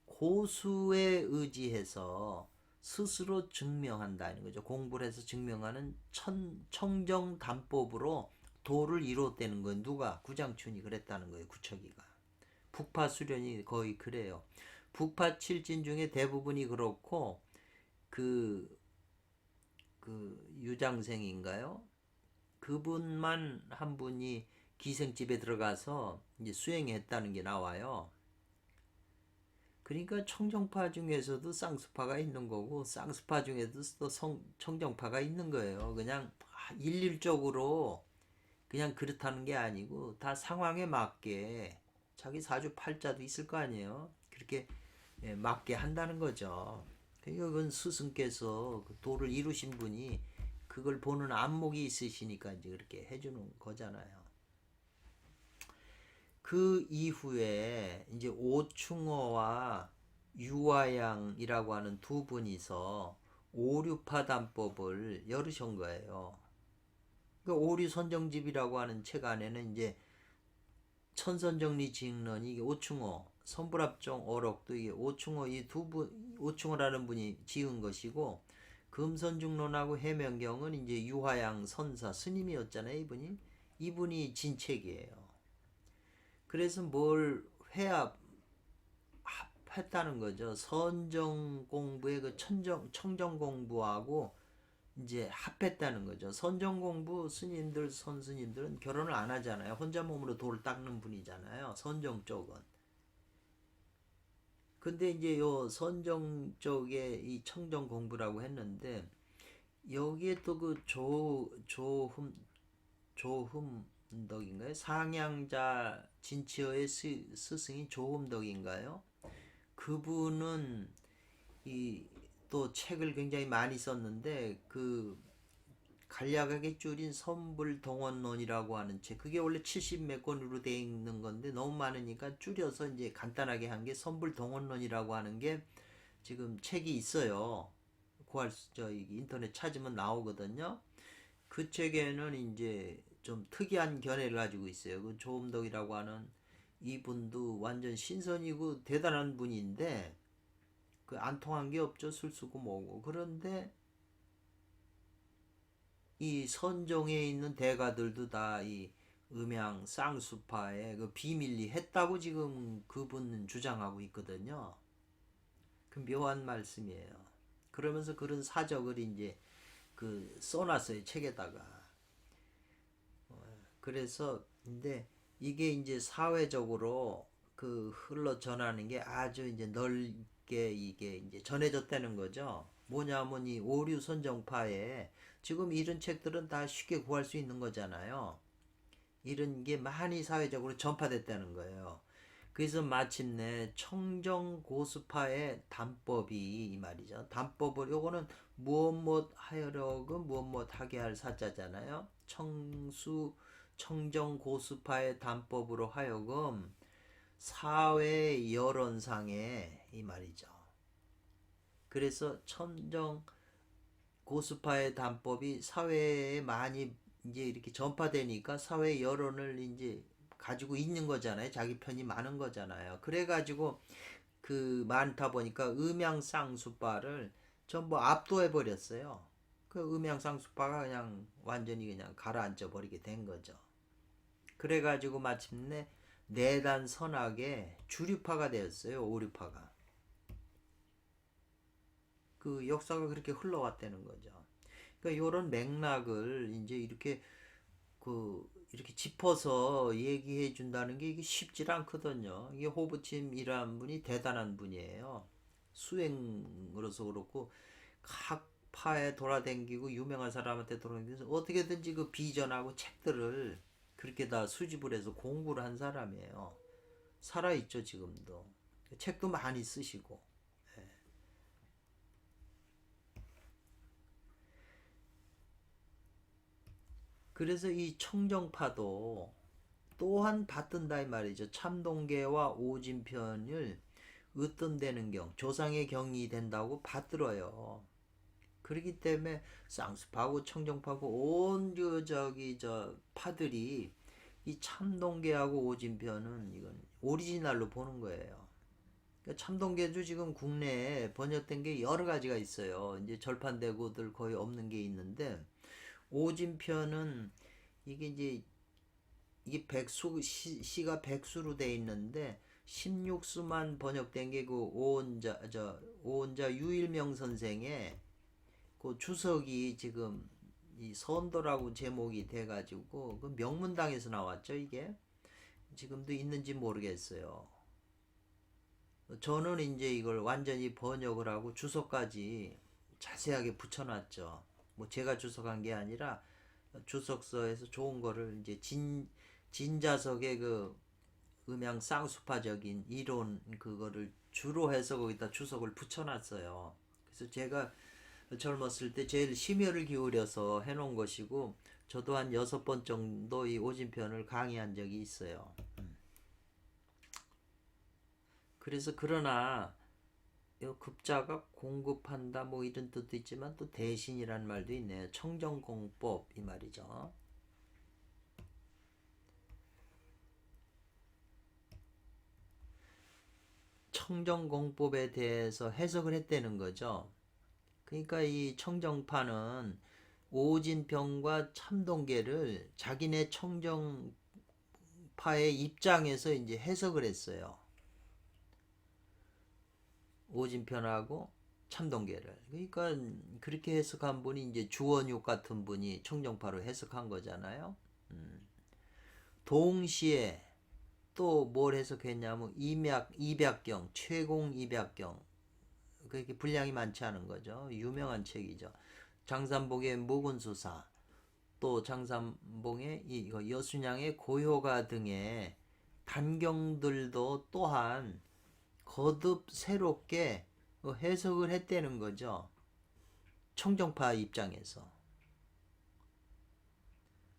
고수에 의지해서 스스로 증명한다는 거죠. 공부를 해서 증명하는 청정담법으로 도를 이뤘다는 건 누가? 구장춘이 그랬다는 거예요. 구척이가. 북파 수련이 거의 그래요. 북파 7진 중에 대부분이 그렇고 그 유장생인가요? 그분만 한 분이 기생집에 들어가서 이제 수행했다는 게 나와요. 그러니까 청정파 중에서도 쌍수파가 있는 거고 쌍수파 중에도 또 청정파가 있는 거예요. 그냥 일률적으로 그냥 그렇다는 게 아니고 다 상황에 맞게 자기 사주팔자도 있을 거 아니에요. 그렇게 맞게 한다는 거죠. 그러니까 그건 스승께서 그 도를 이루신 분이 그걸 보는 안목이 있으시니까 이제 그렇게 해주는 거잖아요. 그 이후에 이제 오충어와 유화양이라고 하는 두 분이서 오류파단법을 열으신 거예요. 그러니까 오류선정집이라고 하는 책 안에는 이제 천선정리직론이 이게 오충어, 선불합종 어록도 이게 오충어 이 두 분, 오충어라는 분이 지은 것이고 금선중론하고 해명경은 이제 유화양 선사 스님이었잖아요. 이분이 진 책이에요. 그래서 뭘 했다는 거죠. 선정 공부의 그 청정 공부하고 이제 합했다는 거죠. 선정 공부 선스님들은 결혼을 안 하잖아요. 혼자 몸으로 돌을 닦는 분이잖아요. 선정 쪽은. 근데 이제 요 선정 쪽에 이 청정 공부라고 했는데 여기에 또 그 조흠덕인가요? 상향자 진치어의 스승이 조금덕인가요? 그분은 이 또 책을 굉장히 많이 썼는데 그 간략하게 줄인 선불동원론이라고 하는 책, 그게 원래 70 몇 권으로 되어 있는 건데 너무 많으니까 줄여서 이제 간단하게 한 게 선불동원론이라고 하는 게 지금 책이 있어요. 인터넷 찾으면 나오거든요. 그 책에는 이제 좀 특이한 견해를 가지고 있어요. 그 조음덕이라고 하는 이분도 완전 신선이고 대단한 분인데 그 안 통한 게 없죠. 술수고 뭐고. 그런데 이 선종에 있는 대가들도 다 이 음양 쌍수파의 그 비밀리 했다고 지금 그분은 주장하고 있거든요. 그 묘한 말씀이에요. 그러면서 그런 사적을 이제 그 써놨어요, 책에다가. 그래서 근데 이게 이제 사회적으로 그 흘러 전하는 게 아주 이제 넓게 이게 이제 전해졌다는 거죠. 뭐냐면 이 오류 선정파에 지금 이런 책들은 다 쉽게 구할 수 있는 거잖아요. 이런 게 많이 사회적으로 전파됐다는 거예요. 그래서 마침내 청정 고수파의 담법이 이 말이죠. 담법을 요거는 무엇 하여력은 무엇 하게 할 사자잖아요. 청정 고수파의 담법으로 하여금 사회 여론상에 이 말이죠. 그래서 청정 고수파의 담법이 사회에 많이 이제 이렇게 전파되니까 사회 여론을 이제 가지고 있는 거잖아요. 자기 편이 많은 거잖아요. 그래가지고 그 많다 보니까 음양쌍수파를 전부 압도해 버렸어요. 그 음양쌍수파가 그냥 완전히 그냥 가라앉아 버리게 된 거죠. 그래가지고 마침내 내단 선악의 주류파가 되었어요. 오류파가. 그 역사가 그렇게 흘러왔다는 거죠. 그러니까 이런 맥락을 이제 이렇게 짚어서 얘기해 준다는 게 이게 쉽지 않거든요. 이게 호부침이라는 분이 대단한 분이에요. 수행으로서 그렇고 각 파에 돌아다니고 유명한 사람한테 돌아다니면서 어떻게든지 그 비전하고 책들을 그렇게 다 수집을 해서 공부를 한 사람이에요. 살아있죠, 지금도. 책도 많이 쓰시고. 그래서 이 청정파도 또한 받든다 이 말이죠. 참동계와 오진편을 으뜸되는 경, 조상의 경이 된다고 받들어요. 그렇기 때문에 쌍수파고 청정파고 온 저 파들이 이 참동계하고 오진편은 이건 오리지널로 보는 거예요. 그러니까 참동계도 지금 국내에 번역된 게 여러 가지가 있어요. 이제 절판되고들 거의 없는 게 있는데 오진편은 이게 이제 이게 백수 시가 백수로 돼 있는데 16수만 번역된 게 그 오온자 유일명 선생의 그 주석이 지금 이 선도라고 제목이 돼가지고 그 명문당에서 나왔죠. 이게 지금도 있는지 모르겠어요. 저는 이제 이걸 완전히 번역을 하고 주석까지 자세하게 붙여놨죠. 뭐 제가 주석한 게 아니라 주석서에서 좋은 거를 이제 진자석의 그 음양 쌍수파적인 이론 그거를 주로 해서 거기다 주석을 붙여놨어요. 그래서 제가 젊었을 때 제일 심혈을 기울여서 해놓은 것이고 저도 한 6번 정도 이 오진편을 강의한 적이 있어요. 그래서 그러나 급자가 공급한다 뭐 이런 뜻도 있지만 또 대신이라는 말도 있네요. 청정공법 이 말이죠. 청정공법에 대해서 해석을 했다는 거죠. 그러니까 이 청정파는 오진평과 참동계를 자기네 청정파의 입장에서 이제 해석을 했어요. 오진편하고 참동계를. 그러니까 그렇게 해석한 분이 이제 주원육 같은 분이 청정파로 해석한 거잖아요. 동시에 또 뭘 해석했냐면 이백경, 최공 이백경. 그렇게 분량이 많지 않은 거죠. 유명한 책이죠. 장산봉의 묵은수사, 또 장산봉의 이거 여순양의 고효가 등의 단경들도 또한 거듭 새롭게 해석을 했다는 거죠. 청정파 입장에서.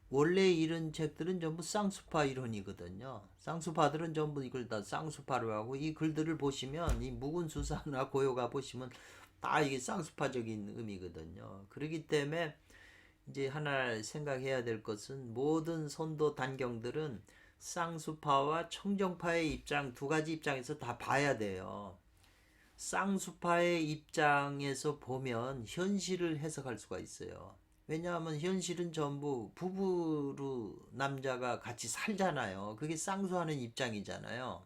원래 이런 책들은 전부 쌍수파 이론이거든요. 쌍수파들은 전부 이걸 다 쌍수파로 하고, 이 글들을 보시면, 이 묵은수사나 고요가 보시면 다 이게 쌍수파적인 의미거든요. 그렇기 때문에 이제 하나 생각해야 될 것은, 모든 선도 단경들은 쌍수파와 청정파의 입장, 두 가지 입장에서 다 봐야 돼요. 쌍수파의 입장에서 보면 현실을 해석할 수가 있어요. 왜냐하면 현실은 전부 부부로 남자가 같이 살잖아요. 그게 쌍수하는 입장이잖아요.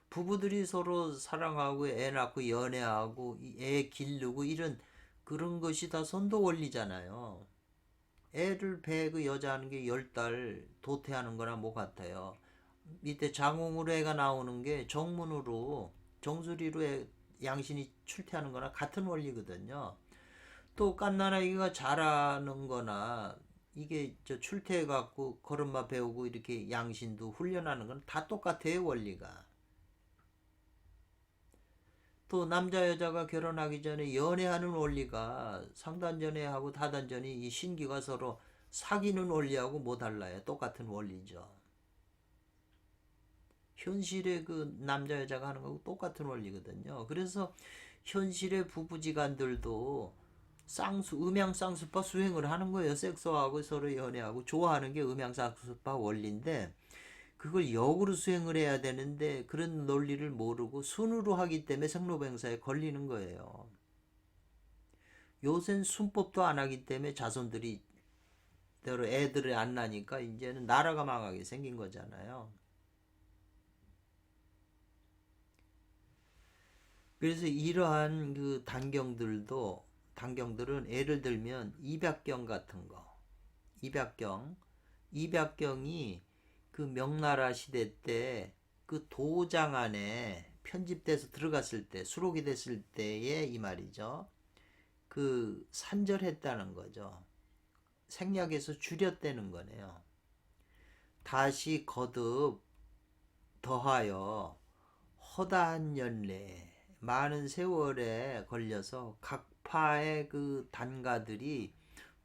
부부들이 서로 사랑하고 애 낳고 연애하고 애 기르고 이런 그런 것이 다 선도 원리잖아요. 애를 배 그 여자 하는 게 10달 도태하는 거나 뭐 같아요. 밑에 장홍으로 애가 나오는 게 정문으로 정수리로 양신이 출퇴하는 거나 같은 원리거든요. 또 갓난아기가 자라는 거나 이게 저 출퇴해 갖고 걸음마 배우고 이렇게 양신도 훈련하는 건 다 똑같아요, 원리가. 또 남자 여자가 결혼하기 전에 연애하는 원리가 상단전애하고 다단전이 이 신기가 서로 사귀는 원리하고 뭐 달라요? 똑같은 원리죠. 현실의 그 남자 여자가 하는 거하고 똑같은 원리거든요. 그래서 현실의 부부지간들도 음양쌍수파 수행을 하는 거예요. 섹스하고 서로 연애하고 좋아하는 게 음양쌍수파 원리인데, 그걸 역으로 수행을 해야 되는데 그런 논리를 모르고 순으로 하기 때문에 생로병사에 걸리는 거예요. 요새는 순법도 안 하기 때문에 자손들이 대로 애들을 안 낳으니까 이제는 나라가 망하게 생긴 거잖아요. 그래서 이러한 그 단경들은 예를 들면 입약경 같은 거, 입약경이 그 명나라 시대 때 그 도장 안에 편집돼서 들어갔을 때, 수록이 됐을 때에 이 말이죠. 그 산절했다는 거죠. 생략해서 줄였다는 거네요. 다시 거듭 더하여 허다한 연례, 많은 세월에 걸려서 각 파의 그 단가들이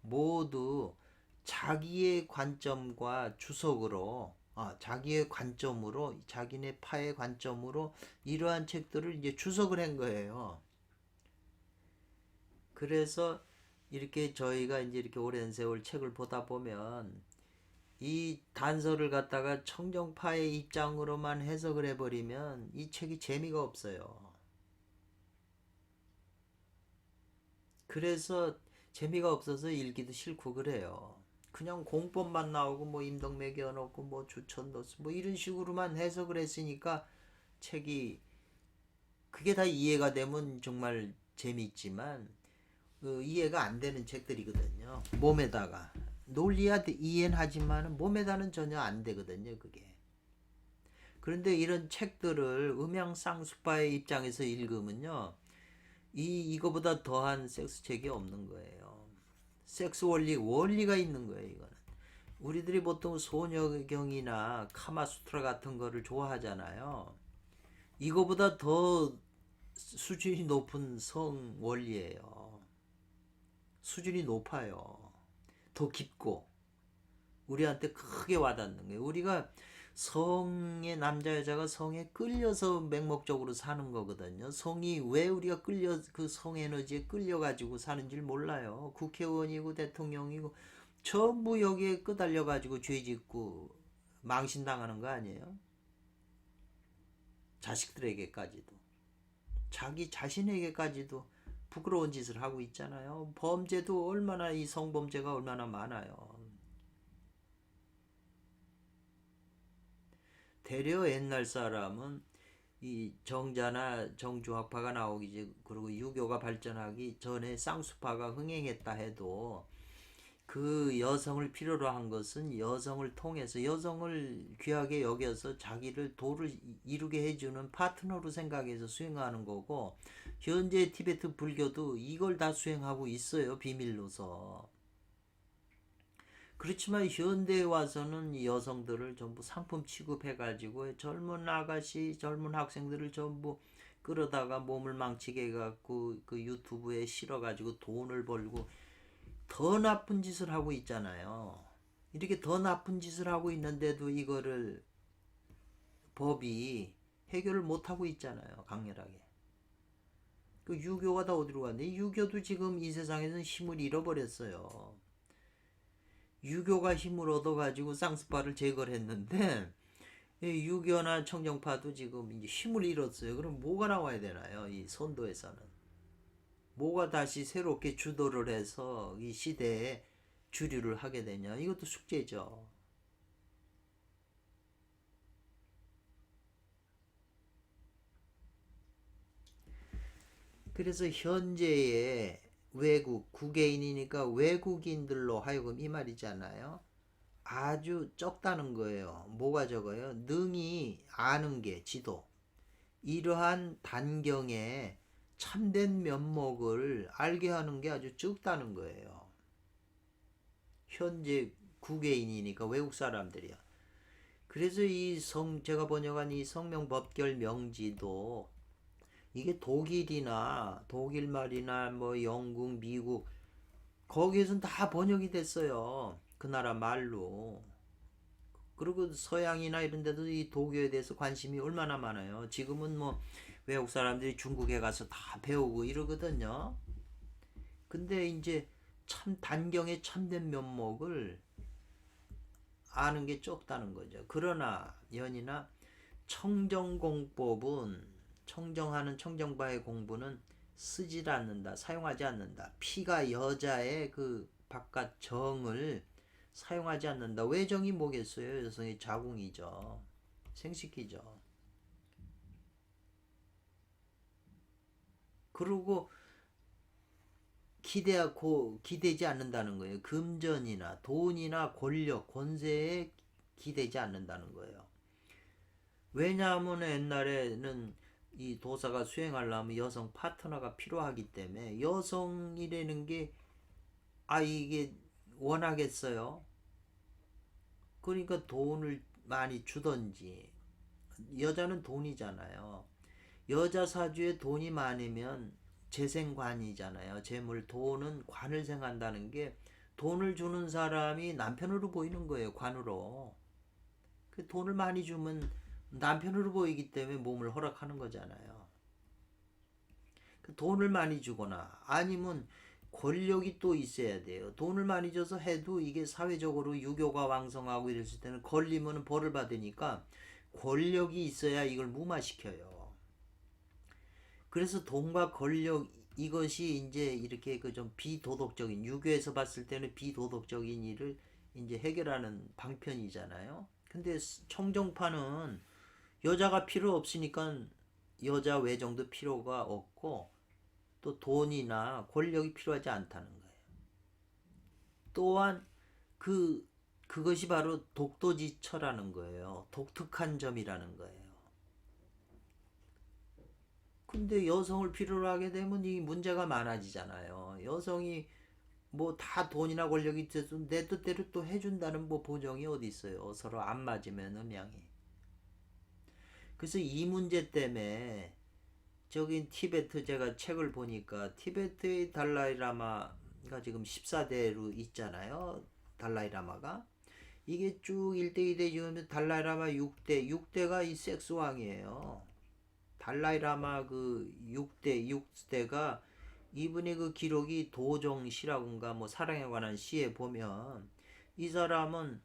모두 자기의 관점과 주석으로, 자기의 관점으로, 자기네 파의 관점으로 이러한 책들을 이제 주석을 한 거예요. 그래서 이렇게 저희가 이제 이렇게 오랜 세월 책을 보다 보면 이 단서를 갖다가 청정파의 입장으로만 해석을 해버리면 이 책이 재미가 없어요. 그래서 재미가 없어서 읽기도 싫고 그래요. 그냥 공법만 나오고 뭐 임덕맥 이어놓고 뭐 주천도수 뭐 이런 식으로만 해석을 했으니까 책이 그게 다 이해가 되면 정말 재미있지만 그 이해가 안 되는 책들이거든요. 몸에다가 논리야 이해는 하지만 몸에다는 전혀 안 되거든요. 그게. 그런데 이런 책들을 음양쌍수파의 입장에서 읽으면요, 이거보다 더한 섹스 책이 없는 거예요. 섹스 원리가 있는 거예요. 이거는 우리들이 보통 소녀경이나 카마수트라 같은 거를 좋아하잖아요. 이거보다 더 수준이 높은 성 원리예요. 수준이 높아요. 더 깊고 우리한테 크게 와닿는 거예요. 우리가 성의 남자 여자가 성에 끌려서 맹목적으로 사는 거거든요. 성이 왜 우리가 그 성 에너지에 끌려 가지고 사는 줄 몰라요. 국회의원이고 대통령이고 전부 여기에 끄달려 가지고 죄 짓고 망신당하는 거 아니에요? 자식들에게까지도, 자기 자신에게까지도 부끄러운 짓을 하고 있잖아요. 범죄도 얼마나, 이 성범죄가 얼마나 많아요. 대려 옛날 사람은 이 정자나 정주학파가 나오기, 그리고 유교가 발전하기 전에 쌍수파가 흥행했다 해도 그 여성을 필요로 한 것은 여성을 통해서, 여성을 귀하게 여겨서 자기를 도를 이루게 해주는 파트너로 생각해서 수행하는 거고, 현재 티베트 불교도 이걸 다 수행하고 있어요. 비밀로서. 그렇지만 현대에 와서는 여성들을 전부 상품 취급해가지고 젊은 아가씨, 젊은 학생들을 전부 끌어다가 몸을 망치게 해갖고 그 유튜브에 실어가지고 돈을 벌고 더 나쁜 짓을 하고 있잖아요. 이렇게 더 나쁜 짓을 하고 있는데도 이거를 법이 해결을 못하고 있잖아요. 강렬하게. 그 유교가 다 어디로 갔네? 유교도 지금 이 세상에서는 힘을 잃어버렸어요. 유교가 힘을 얻어가지고 쌍스파를 제거를 했는데 유교나 청정파도 지금 이제 힘을 잃었어요. 그럼 뭐가 나와야 되나요? 이 선도에서는 뭐가 다시 새롭게 주도를 해서 이 시대에 주류를 하게 되냐? 이것도 숙제죠. 그래서 현재의 외국, 국외인이니까 외국인들로 하여금 이 말이잖아요. 아주 적다는 거예요. 뭐가 적어요? 능히 아는 게 지도. 이러한 단경에 참된 면목을 알게 하는 게 아주 적다는 거예요. 현재 국외인이니까 외국 사람들이야. 그래서 제가 번역한 이 성명법결 명지도 이게 독일 말이나 뭐 영국, 미국 거기에선 다 번역이 됐어요. 그 나라 말로. 그리고 서양이나 이런 데도 이 도교에 대해서 관심이 얼마나 많아요. 지금은 뭐 외국 사람들이 중국에 가서 다 배우고 이러거든요. 근데 이제 참 단경의 참된 면목을 아는 게 적다는 거죠. 그러나 연이나 청정공법은 청정하는 청정바의 공부는 쓰질 않는다. 사용하지 않는다. 피가 여자의 그 바깥 정을 사용하지 않는다. 외정이 뭐겠어요? 여성의 자궁이죠. 생식기죠. 그리고 기대지 않는다는 거예요. 금전이나 돈이나 권력, 권세에 기대지 않는다는 거예요. 왜냐하면 옛날에는 이 도사가 수행하려면 여성 파트너가 필요하기 때문에 여성이라는 게 이게 원하겠어요. 그러니까 돈을 많이 주던지 여자는 돈이잖아요. 여자 사주에 돈이 많으면 재생관이잖아요. 재물 돈은 관을 생한다는 게 돈을 주는 사람이 남편으로 보이는 거예요. 관으로. 그 돈을 많이 주면 남편으로 보이기 때문에 몸을 허락하는 거잖아요. 그 돈을 많이 주거나 아니면 권력이 또 있어야 돼요. 돈을 많이 줘서 해도 이게 사회적으로 유교가 왕성하고 이랬을 때는 걸리면 벌을 받으니까 권력이 있어야 이걸 무마시켜요. 그래서 돈과 권력 이것이 이제 이렇게 그 좀 비도덕적인 유교에서 봤을 때는 비도덕적인 일을 이제 해결하는 방편이잖아요. 근데 청정파는 여자가 필요 없으니까 여자 외정도 필요가 없고 또 돈이나 권력이 필요하지 않다는 거예요. 또한 그것이 바로 독도지처라는 거예요. 독특한 점이라는 거예요. 근데 여성을 필요로 하게 되면 이 문제가 많아지잖아요. 여성이 뭐 다 돈이나 권력이 있어서 내 뜻대로 또 해준다는 뭐 보장이 어디 있어요. 서로 안 맞으면 음양이. 그래서 이 문제 때문에 저기 티베트 제가 책을 보니까 티베트의 달라이라마가 지금 14대로 있잖아요. 달라이라마가. 이게 쭉 1대 2대 지금 달라이라마 6대가 이 섹스왕이에요. 달라이라마 그 6대가 이분의 그 기록이 도정시라고인가 뭐 사랑에 관한 시에 보면 이 사람은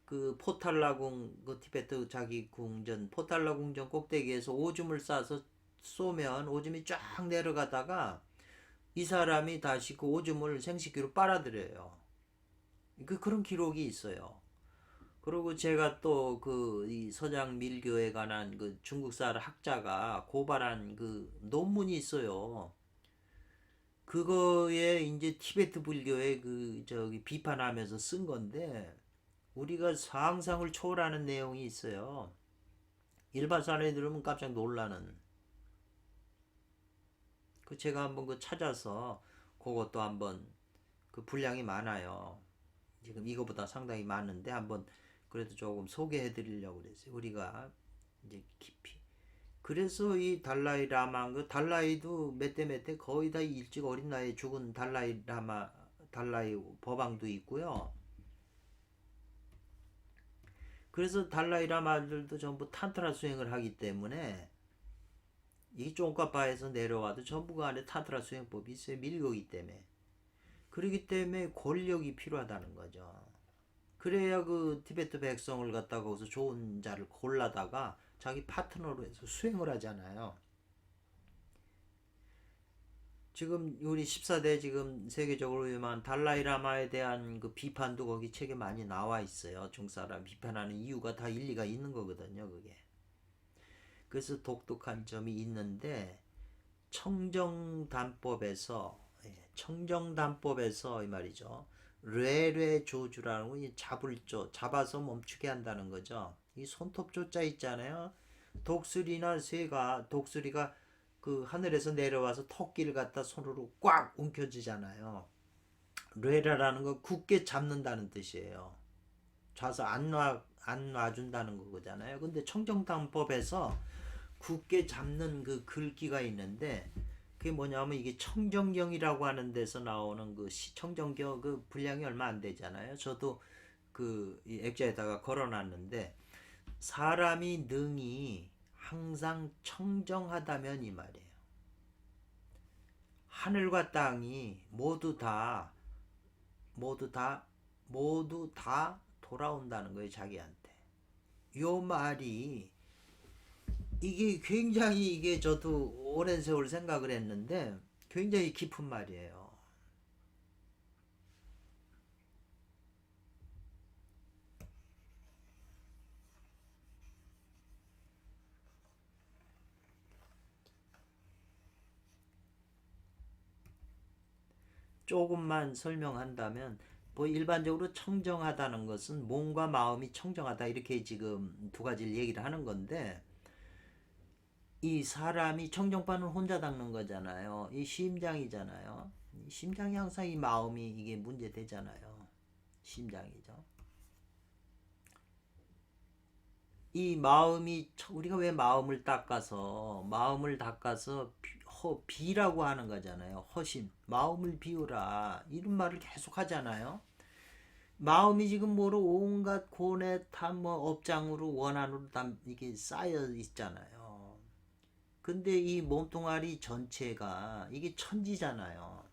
그 포탈라궁 그 티베트 자기 궁전 포탈라궁전 꼭대기에서 오줌을 싸서 쏘면 오줌이 쫙 내려가다가 이 사람이 다시 그 오줌을 생식기로 빨아들여요. 그런 기록이 있어요. 그리고 제가 또 그 이 서장 밀교에 관한 그 중국사 학자가 고발한 그 논문이 있어요. 그거에 이제 티베트 불교의 그 저기 비판하면서 쓴 건데 우리가 상상을 초월하는 내용이 있어요. 일반 사람이 들으면 깜짝 놀라는. 그 제가 한번 그 찾아서 그것도 한번 그 분량이 많아요. 지금 이거보다 상당히 많은데 한번 그래도 조금 소개해 드리려고 그랬어요. 우리가 이제 깊이. 그래서 이 달라이 라마, 그 달라이도 몇 대 몇 대 거의 다 일찍 어린 나이에 죽은 달라이 라마, 달라이 법왕도 있고요. 그래서 달라이 라마들도 전부 탄트라 수행을 하기 때문에 이 쫑까파에서 내려와도 전부가 안에 탄트라 수행법이 있어요. 밀고기 때문에. 그렇기 때문에 권력이 필요하다는 거죠. 그래야 그 티베트 백성을 갖다가 거기서 좋은 자를 골라다가 자기 파트너로 해서 수행을 하잖아요. 지금 우리 14대 지금 세계적으로 유명한 달라이라마에 대한 그 비판도 거기 책에 많이 나와 있어요. 중사람 비판하는 이유가 다 일리가 있는 거거든요, 그게. 그래서 독특한 점이 있는데 청정단법에서 청정단법에서 이 말이죠. 뢰뢰 조주라는 건 잡아서 멈추게 한다는 거죠. 이 손톱 조자 있잖아요. 독수리나 새가 독수리가 그 하늘에서 내려와서 토끼를 갖다 손으로 꽉 움켜쥐잖아요. 뢰라라는 건 굳게 잡는다는 뜻이에요. 좌서 안 놔준다는 거잖아요. 근데 청정단법에서 굳게 잡는 그 글귀가 있는데 그게 뭐냐면 이게 청정경이라고 하는 데서 나오는 그 청정경 그 분량이 얼마 안 되잖아요. 저도 그 액자에다가 걸어놨는데 사람이 능이 항상 청정하다면 이 말이에요. 하늘과 땅이 모두 다 돌아온다는 거예요, 자기한테. 요 말이 이게 굉장히 이게 저도 오랜 세월 생각을 했는데 굉장히 깊은 말이에요. 조금만 설명한다면 뭐 일반적으로 청정하다는 것은 몸과 마음이 청정하다 이렇게 지금 두 가지를 얘기를 하는 건데 이 사람이 청정반을 혼자 닦는 거잖아요. 이 심장이잖아요. 심장이 항상 이 마음이 이게 문제 되잖아요. 심장이죠. 이 마음이 우리가 왜 마음을 닦아서 비라고 하는 거잖아요. 허심, 마음을 비우라 이런 말을 계속 하잖아요. 마음이 지금 뭐로 온갖 고뇌, 탐, 뭐 업장으로 원한으로 다 이게 쌓여 있잖아요. 근데 이 몸뚱아리 전체가 이게 천지잖아요.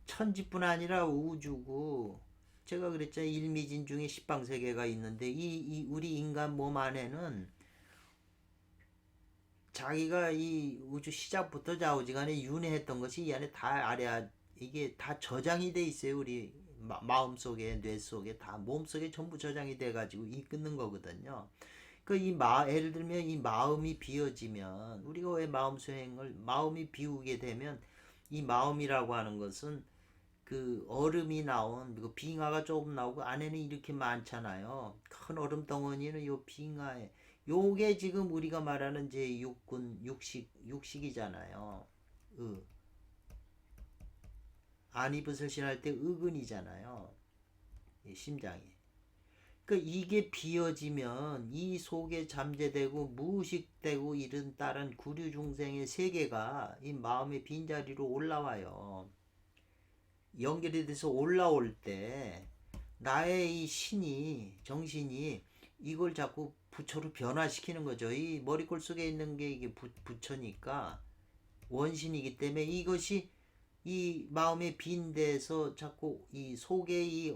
천지뿐 아니라 우주고 제가 그랬잖아요. 일미진 중에 십방세계가 있는데 이 우리 인간 몸 안에는 자기가 이 우주 시작부터 좌우지간에 윤회했던 것이 이 안에 다 아래야 이게 다 저장이 돼 있어요. 우리 마음 속에 뇌 속에 다 몸 속에 전부 저장이 돼 가지고 이끄는 거거든요. 예를 들면 이 마음이 비어지면 우리가 왜 마음이 비우게 되면 이 마음이라고 하는 것은 그 얼음이 나온 그 빙하가 조금 나오고 안에는 이렇게 많잖아요. 큰 얼음 덩어리는 요 빙하에 요게 지금 우리가 말하는 제 육군 육식이잖아요. 안이붓을 신할 때 의근이잖아요. 심장이. 이게 비어지면 이 속에 잠재되고 무의식되고 이런 다른 구류 중생의 세계가 이 마음의 빈자리로 올라와요. 연결이 돼서 올라올 때 나의 이 정신이 이걸 자꾸 부처로 변화시키는 거죠. 이 머리골 속에 있는 게 이게 부처니까 원신이기 때문에 이것이 이 마음의 빈 데서 자꾸 이 속에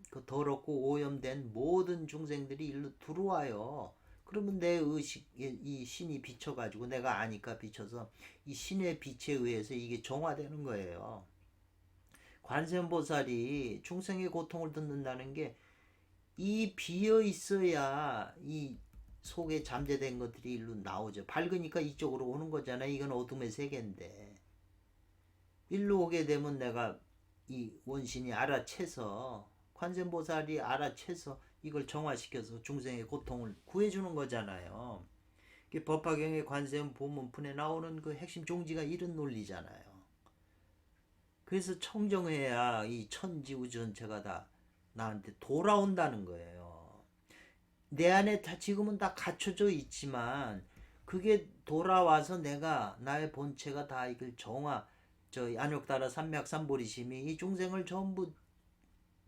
그 더럽고 오염된 모든 중생들이 일로 들어와요. 그러면 내 의식, 이 신이 비춰가지고 내가 아니까 비춰서 이 신의 빛에 의해서 이게 정화되는 거예요. 관세음보살이 중생의 고통을 듣는다는 게 이 비어 있어야 이 속에 잠재된 것들이 일로 나오죠. 밝으니까 이쪽으로 오는 거잖아요. 이건 어둠의 세계인데. 일로 오게 되면 내가 이 원신이 알아채서 관세음보살이 알아채서 이걸 정화시켜서 중생의 고통을 구해주는 거잖아요. 법화경의 관세음 보문푼에 나오는 그 핵심 종지가 이런 논리잖아요. 그래서 청정해야 이 천지우주 전체가 다 나한테 돌아온다는 거예요. 내 안에 다 지금은 다 갖춰져 있지만 그게 돌아와서 내가 나의 본체가 다 이걸 저 안욕따라 삼맥삼보리심이 이 중생을 전부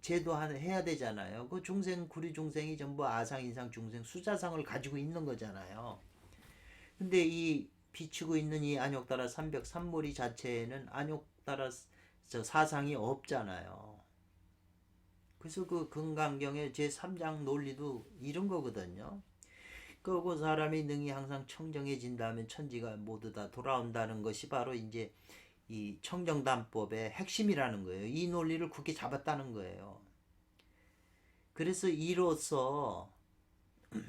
제도해야 되잖아요. 그 중생 구리 중생이 전부 아상 인상 중생 수자상을 가지고 있는 거잖아요. 근데 이 비추고 있는 이 안욕따라 삼백삼보리 자체에는 안욕따라 저 사상이 없잖아요. 그래서 그 금강경의 제3장 논리도 이런 거거든요. 그리고 사람이 능히 항상 청정해진다면 천지가 모두 다 돌아온다는 것이 바로 이제 이 청정담법의 핵심이라는 거예요. 이 논리를 굳게 잡았다는 거예요. 그래서 이로써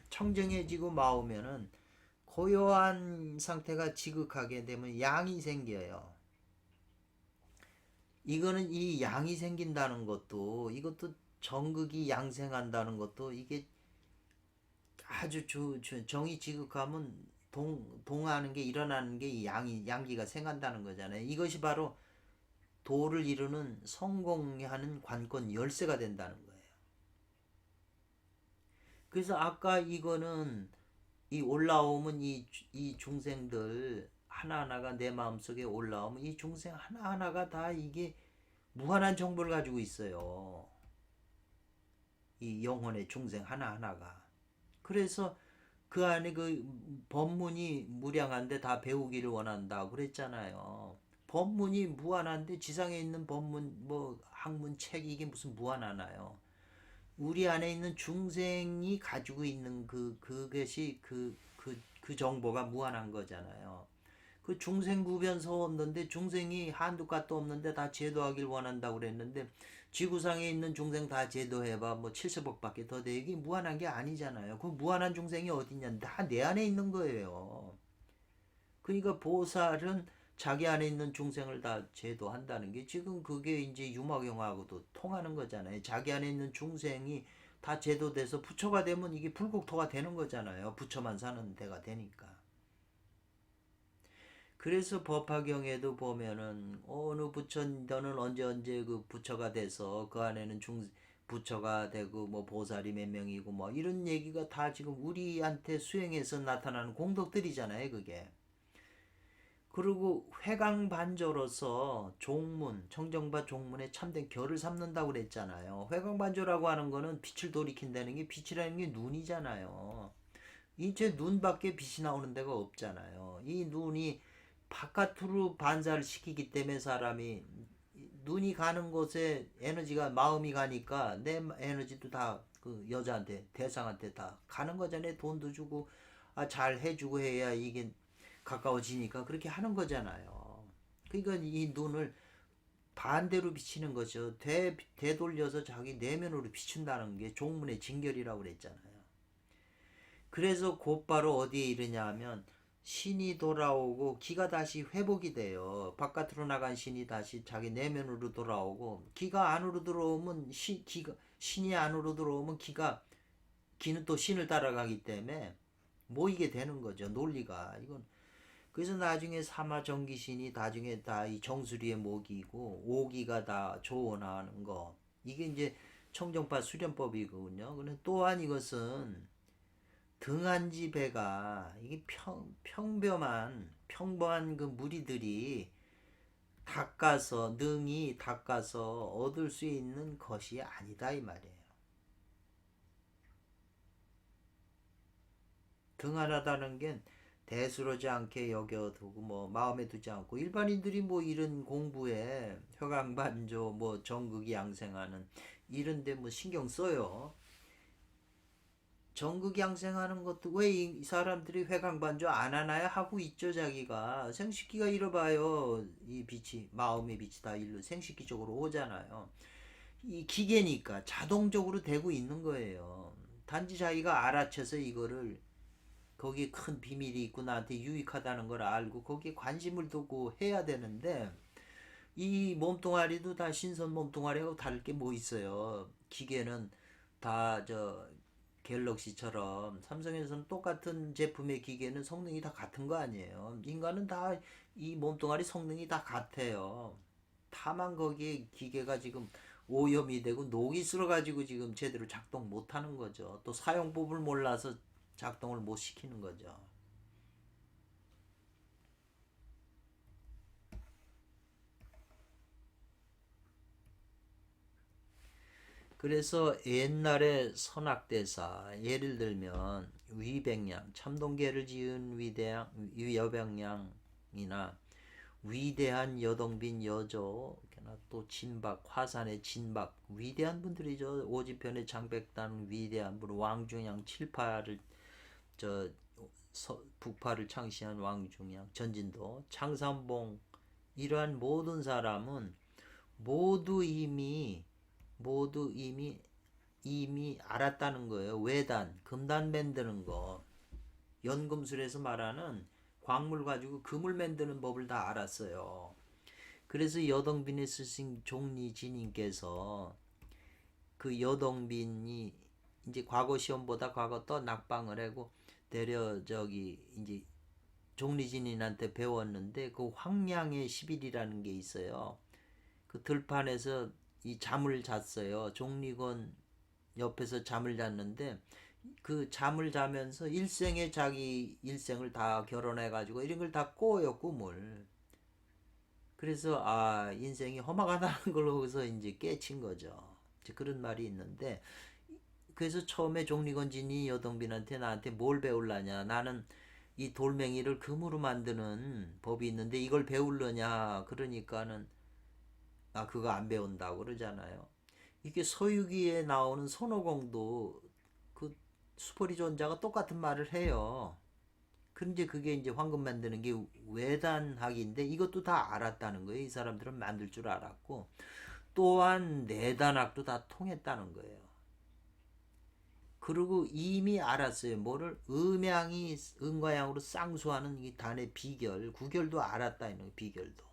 청정해지고 마오면은 고요한 상태가 지극하게 되면 양이 생겨요. 이거는 이 양이 생긴다는 것도 이것도 정극이 양생한다는 것도 이게 아주 정이 지극하면 동하는 게 일어나는 게 이 양기가 생간다는 거잖아요. 이것이 바로 도를 이루는 성공하는 관건 열쇠가 된다는 거예요. 그래서 아까 이거는 이 올라오면 이 중생들 하나하나가 내 마음속에 올라오면 이 중생 하나하나가 다 이게 무한한 정보를 가지고 있어요. 이 영혼의 중생 하나하나가. 그래서 그 안에 그 법문이 무량한데 다 배우기를 원한다고 그랬잖아요. 법문이 무한한데 지상에 있는 법문 뭐 학문 책 이게 무슨 무한하나요? 우리 안에 있는 중생이 가지고 있는 그것이 그 정보가 무한한 거잖아요. 그 중생 구변서 없는데 중생이 한두 갓도 없는데 다 제도하길 원한다고 그랬는데 지구상에 있는 중생 다 제도해봐 뭐 70억밖에 더 되기 무한한 게 아니잖아요. 그 무한한 중생이 어딨냐 다 내 안에 있는 거예요. 그러니까 보살은 자기 안에 있는 중생을 다 제도한다는 게 지금 그게 이제 유마경하고도 통하는 거잖아요. 자기 안에 있는 중생이 다 제도돼서 부처가 되면 이게 불국토가 되는 거잖아요. 부처만 사는 데가 되니까. 그래서 법화경에도 보면은 어느 부처 너는 언제 그 부처가 돼서 그 안에는 부처가 되고 뭐 보살이 몇 명이고 뭐 이런 얘기가 다 지금 우리한테 수행해서 나타나는 공덕들이잖아요, 그게. 그리고 회광반조로서 종문, 청정바 종문에 참된 결을 삼는다고 그랬잖아요. 회광반조라고 하는 거는 빛을 돌이킨다는 게 빛이라는 게 눈이잖아요. 이제 눈밖에 빛이 나오는 데가 없잖아요. 이 눈이 바깥으로 반사를 시키기 때문에 사람이 눈이 가는 곳에 에너지가 마음이 가니까 내 에너지도 다 그 여자한테 대상한테 다 가는 거잖아요. 돈도 주고 잘 해주고 해야 이게 가까워지니까 그렇게 하는 거잖아요. 그러니까 이 눈을 반대로 비치는 거죠. 되돌려서 자기 내면으로 비춘다는 게 종문의 진결이라고 그랬잖아요. 그래서 곧바로 어디에 이르냐 하면 신이 돌아오고 기가 다시 회복이 돼요. 바깥으로 나간 신이 다시 자기 내면으로 돌아오고 기가 안으로 들어오면 신이 안으로 들어오면 기는 또 신을 따라가기 때문에 모이게 되는 거죠. 논리가 이건 그래서 나중에 사마정기신이 나중에 다 이 정수리의 목이고 오기가 다 조언하는 거 이게 이제 청정파 수련법이거든요. 그런데 또한 이것은 등한지 배가 이게 평범한 그 무리들이 능히 닦아서 얻을 수 있는 것이 아니다 이 말이에요. 등한하다는 게 대수로지 않게 여겨두고 뭐 마음에 두지 않고 일반인들이 뭐 이런 공부에 혈강반조 뭐 정극이 양생하는 이런데 뭐 신경 써요. 정극양생하는 것도 왜 이 사람들이 회광반조 안 하나야 하고 있죠. 자기가 생식기가 잃어봐요. 이 빛이 마음의 빛이 다 일로 생식기적으로 오잖아요. 이 기계니까 자동적으로 되고 있는 거예요. 단지 자기가 알아채서 이거를 거기에 큰 비밀이 있고 나한테 유익하다는 걸 알고 거기에 관심을 두고 해야 되는데 이 몸뚱아리도 다 신선 몸뚱아리하고 다를 게 뭐 있어요. 기계는 다저 갤럭시처럼 삼성에서는 똑같은 제품의 기계는 성능이 다 같은 거 아니에요. 인간은 다 이 몸뚱아리 성능이 다 같아요. 다만 거기에 기계가 지금 오염이 되고 녹이 쓸어가지고 지금 제대로 작동 못하는 거죠. 또 사용법을 몰라서 작동을 못 시키는 거죠. 그래서 옛날에 선학대사 예를 들면 위백양 참동계를 지은 위대한 여백양이나 위대한 여동빈 여조 또 진박 화산의 진박 위대한 분들이죠. 오지편의 장백단 위대한 분 왕중양 칠파를 저 북파를 창시한 왕중양 전진도 장삼봉 이러한 모든 사람은 모두 이미 알았다는 거예요. 외단, 금단 만드는 거. 연금술에서 말하는 광물 가지고 금을 만드는 법을 다 알았어요. 그래서 여동빈의 스승 종리지님께서 그 여동빈이 이제 과거 시험보다 과거 또 낙방을 하고 대려 저기 이제 종리진인한테 배웠는데 그 황량의 10일이라는 게 있어요. 그 들판에서 이 잠을 잤어요. 종리건 옆에서 잠을 잤는데 그 잠을 자면서 일생에 자기 일생을 다 결혼해 가지고 이런 걸 다 꿔요 꿈을. 그래서 아 인생이 험악하다는 걸 거기서 이제 깨친 거죠. 이제 그런 말이 있는데 그래서 처음에 종리건진이 여동빈한테 나한테 뭘 배울라냐 나는 이 돌멩이를 금으로 만드는 법이 있는데 이걸 배울려냐 그러니까는 아 그거 안 배운다고 그러잖아요. 이게 서유기에 나오는 손오공도 그 수포리존자가 똑같은 말을 해요. 그런데 그게 이제 황금 만드는 게 외단학인데 이것도 다 알았다는 거예요. 이 사람들은 만들 줄 알았고 또한 내단학도 다 통했다는 거예요. 그리고 이미 알았어요. 뭐를 음양이 음과 양으로 쌍수하는 이 단의 비결, 구결도 알았다는 비결도.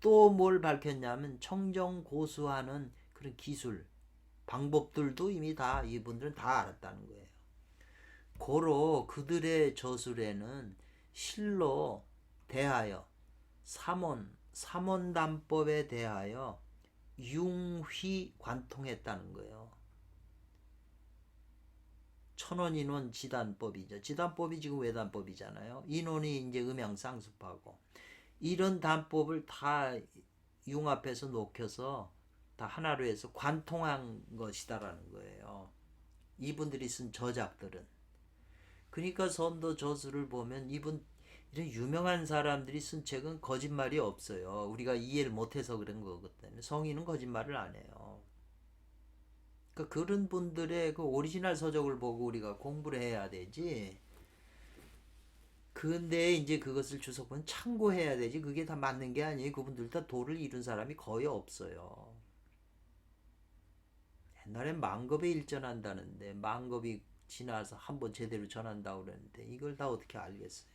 또 뭘 밝혔냐면 청정고수하는 그런 기술, 방법들도 이미 다 이분들은 다 알았다는 거예요. 고로 그들의 저술에는 실로 대하여 삼원담법에 대하여 융휘 관통했다는 거예요. 천원인원 지단법이죠. 지단법이 지금 외단법이잖아요. 인원이 이제 음양쌍습하고 이런 단법을 다 융합해서 녹여서 다 하나로 해서 관통한 것이다라는 거예요. 이분들이 쓴 저작들은. 그러니까 선도 저수를 보면 이런 유명한 사람들이 쓴 책은 거짓말이 없어요. 우리가 이해를 못해서 그런 거거든요. 성인은 거짓말을 안 해요. 그러니까 그런 분들의 그 오리지널 서적을 보고 우리가 공부를 해야 되지. 근데 이제 그것을 주석은 참고해야 되지. 그게 다 맞는 게 아니에요. 그분들 다 도를 이룬 사람이 거의 없어요. 옛날엔 만겁에 일전한다는데 만겁이 지나서 한번 제대로 전한다고 그랬는데 이걸 다 어떻게 알겠어요.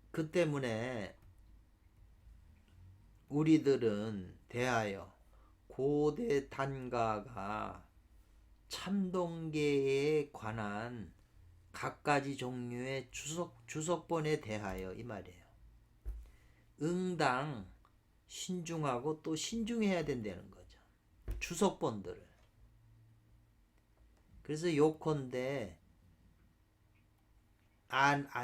그 때문에 우리들은 대하여 고대 단가가 참동계에 관한 각가지 종류의 주석본에 대하여 이 말이에요. 응당 신중하고 또 신중해야 된다는 거죠. 주석본들을. 그래서 요컨대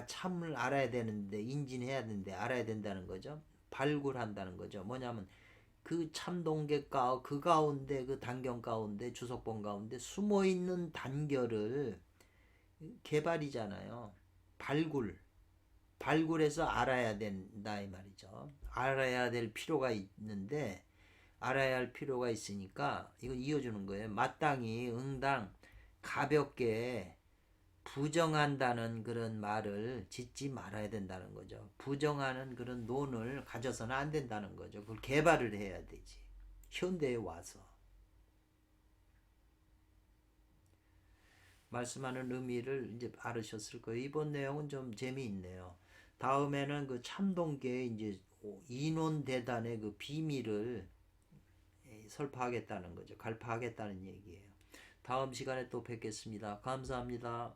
참을 알아야 되는데 인진해야 되는데 알아야 된다는 거죠. 발굴한다는 거죠. 뭐냐면 그 참동계 그 가운데 그 단경 가운데 주석본 가운데 숨어있는 단결을 개발이잖아요. 발굴해서 알아야 된다 이 말이죠. 알아야 될 필요가 있는데 알아야 할 필요가 있으니까 이거 이어주는 거예요. 마땅히 응당 가볍게 부정한다는 그런 말을 짓지 말아야 된다는 거죠. 부정하는 그런 논을 가져서는 안 된다는 거죠. 그걸 개발을 해야 되지. 현대에 와서. 말씀하는 의미를 이제 알으셨을 거예요. 이번 내용은 좀 재미있네요. 다음에는 그 참동계의 이제 인원대단의 그 비밀을 설파하겠다는 거죠. 갈파하겠다는 얘기예요. 다음 시간에 또 뵙겠습니다. 감사합니다.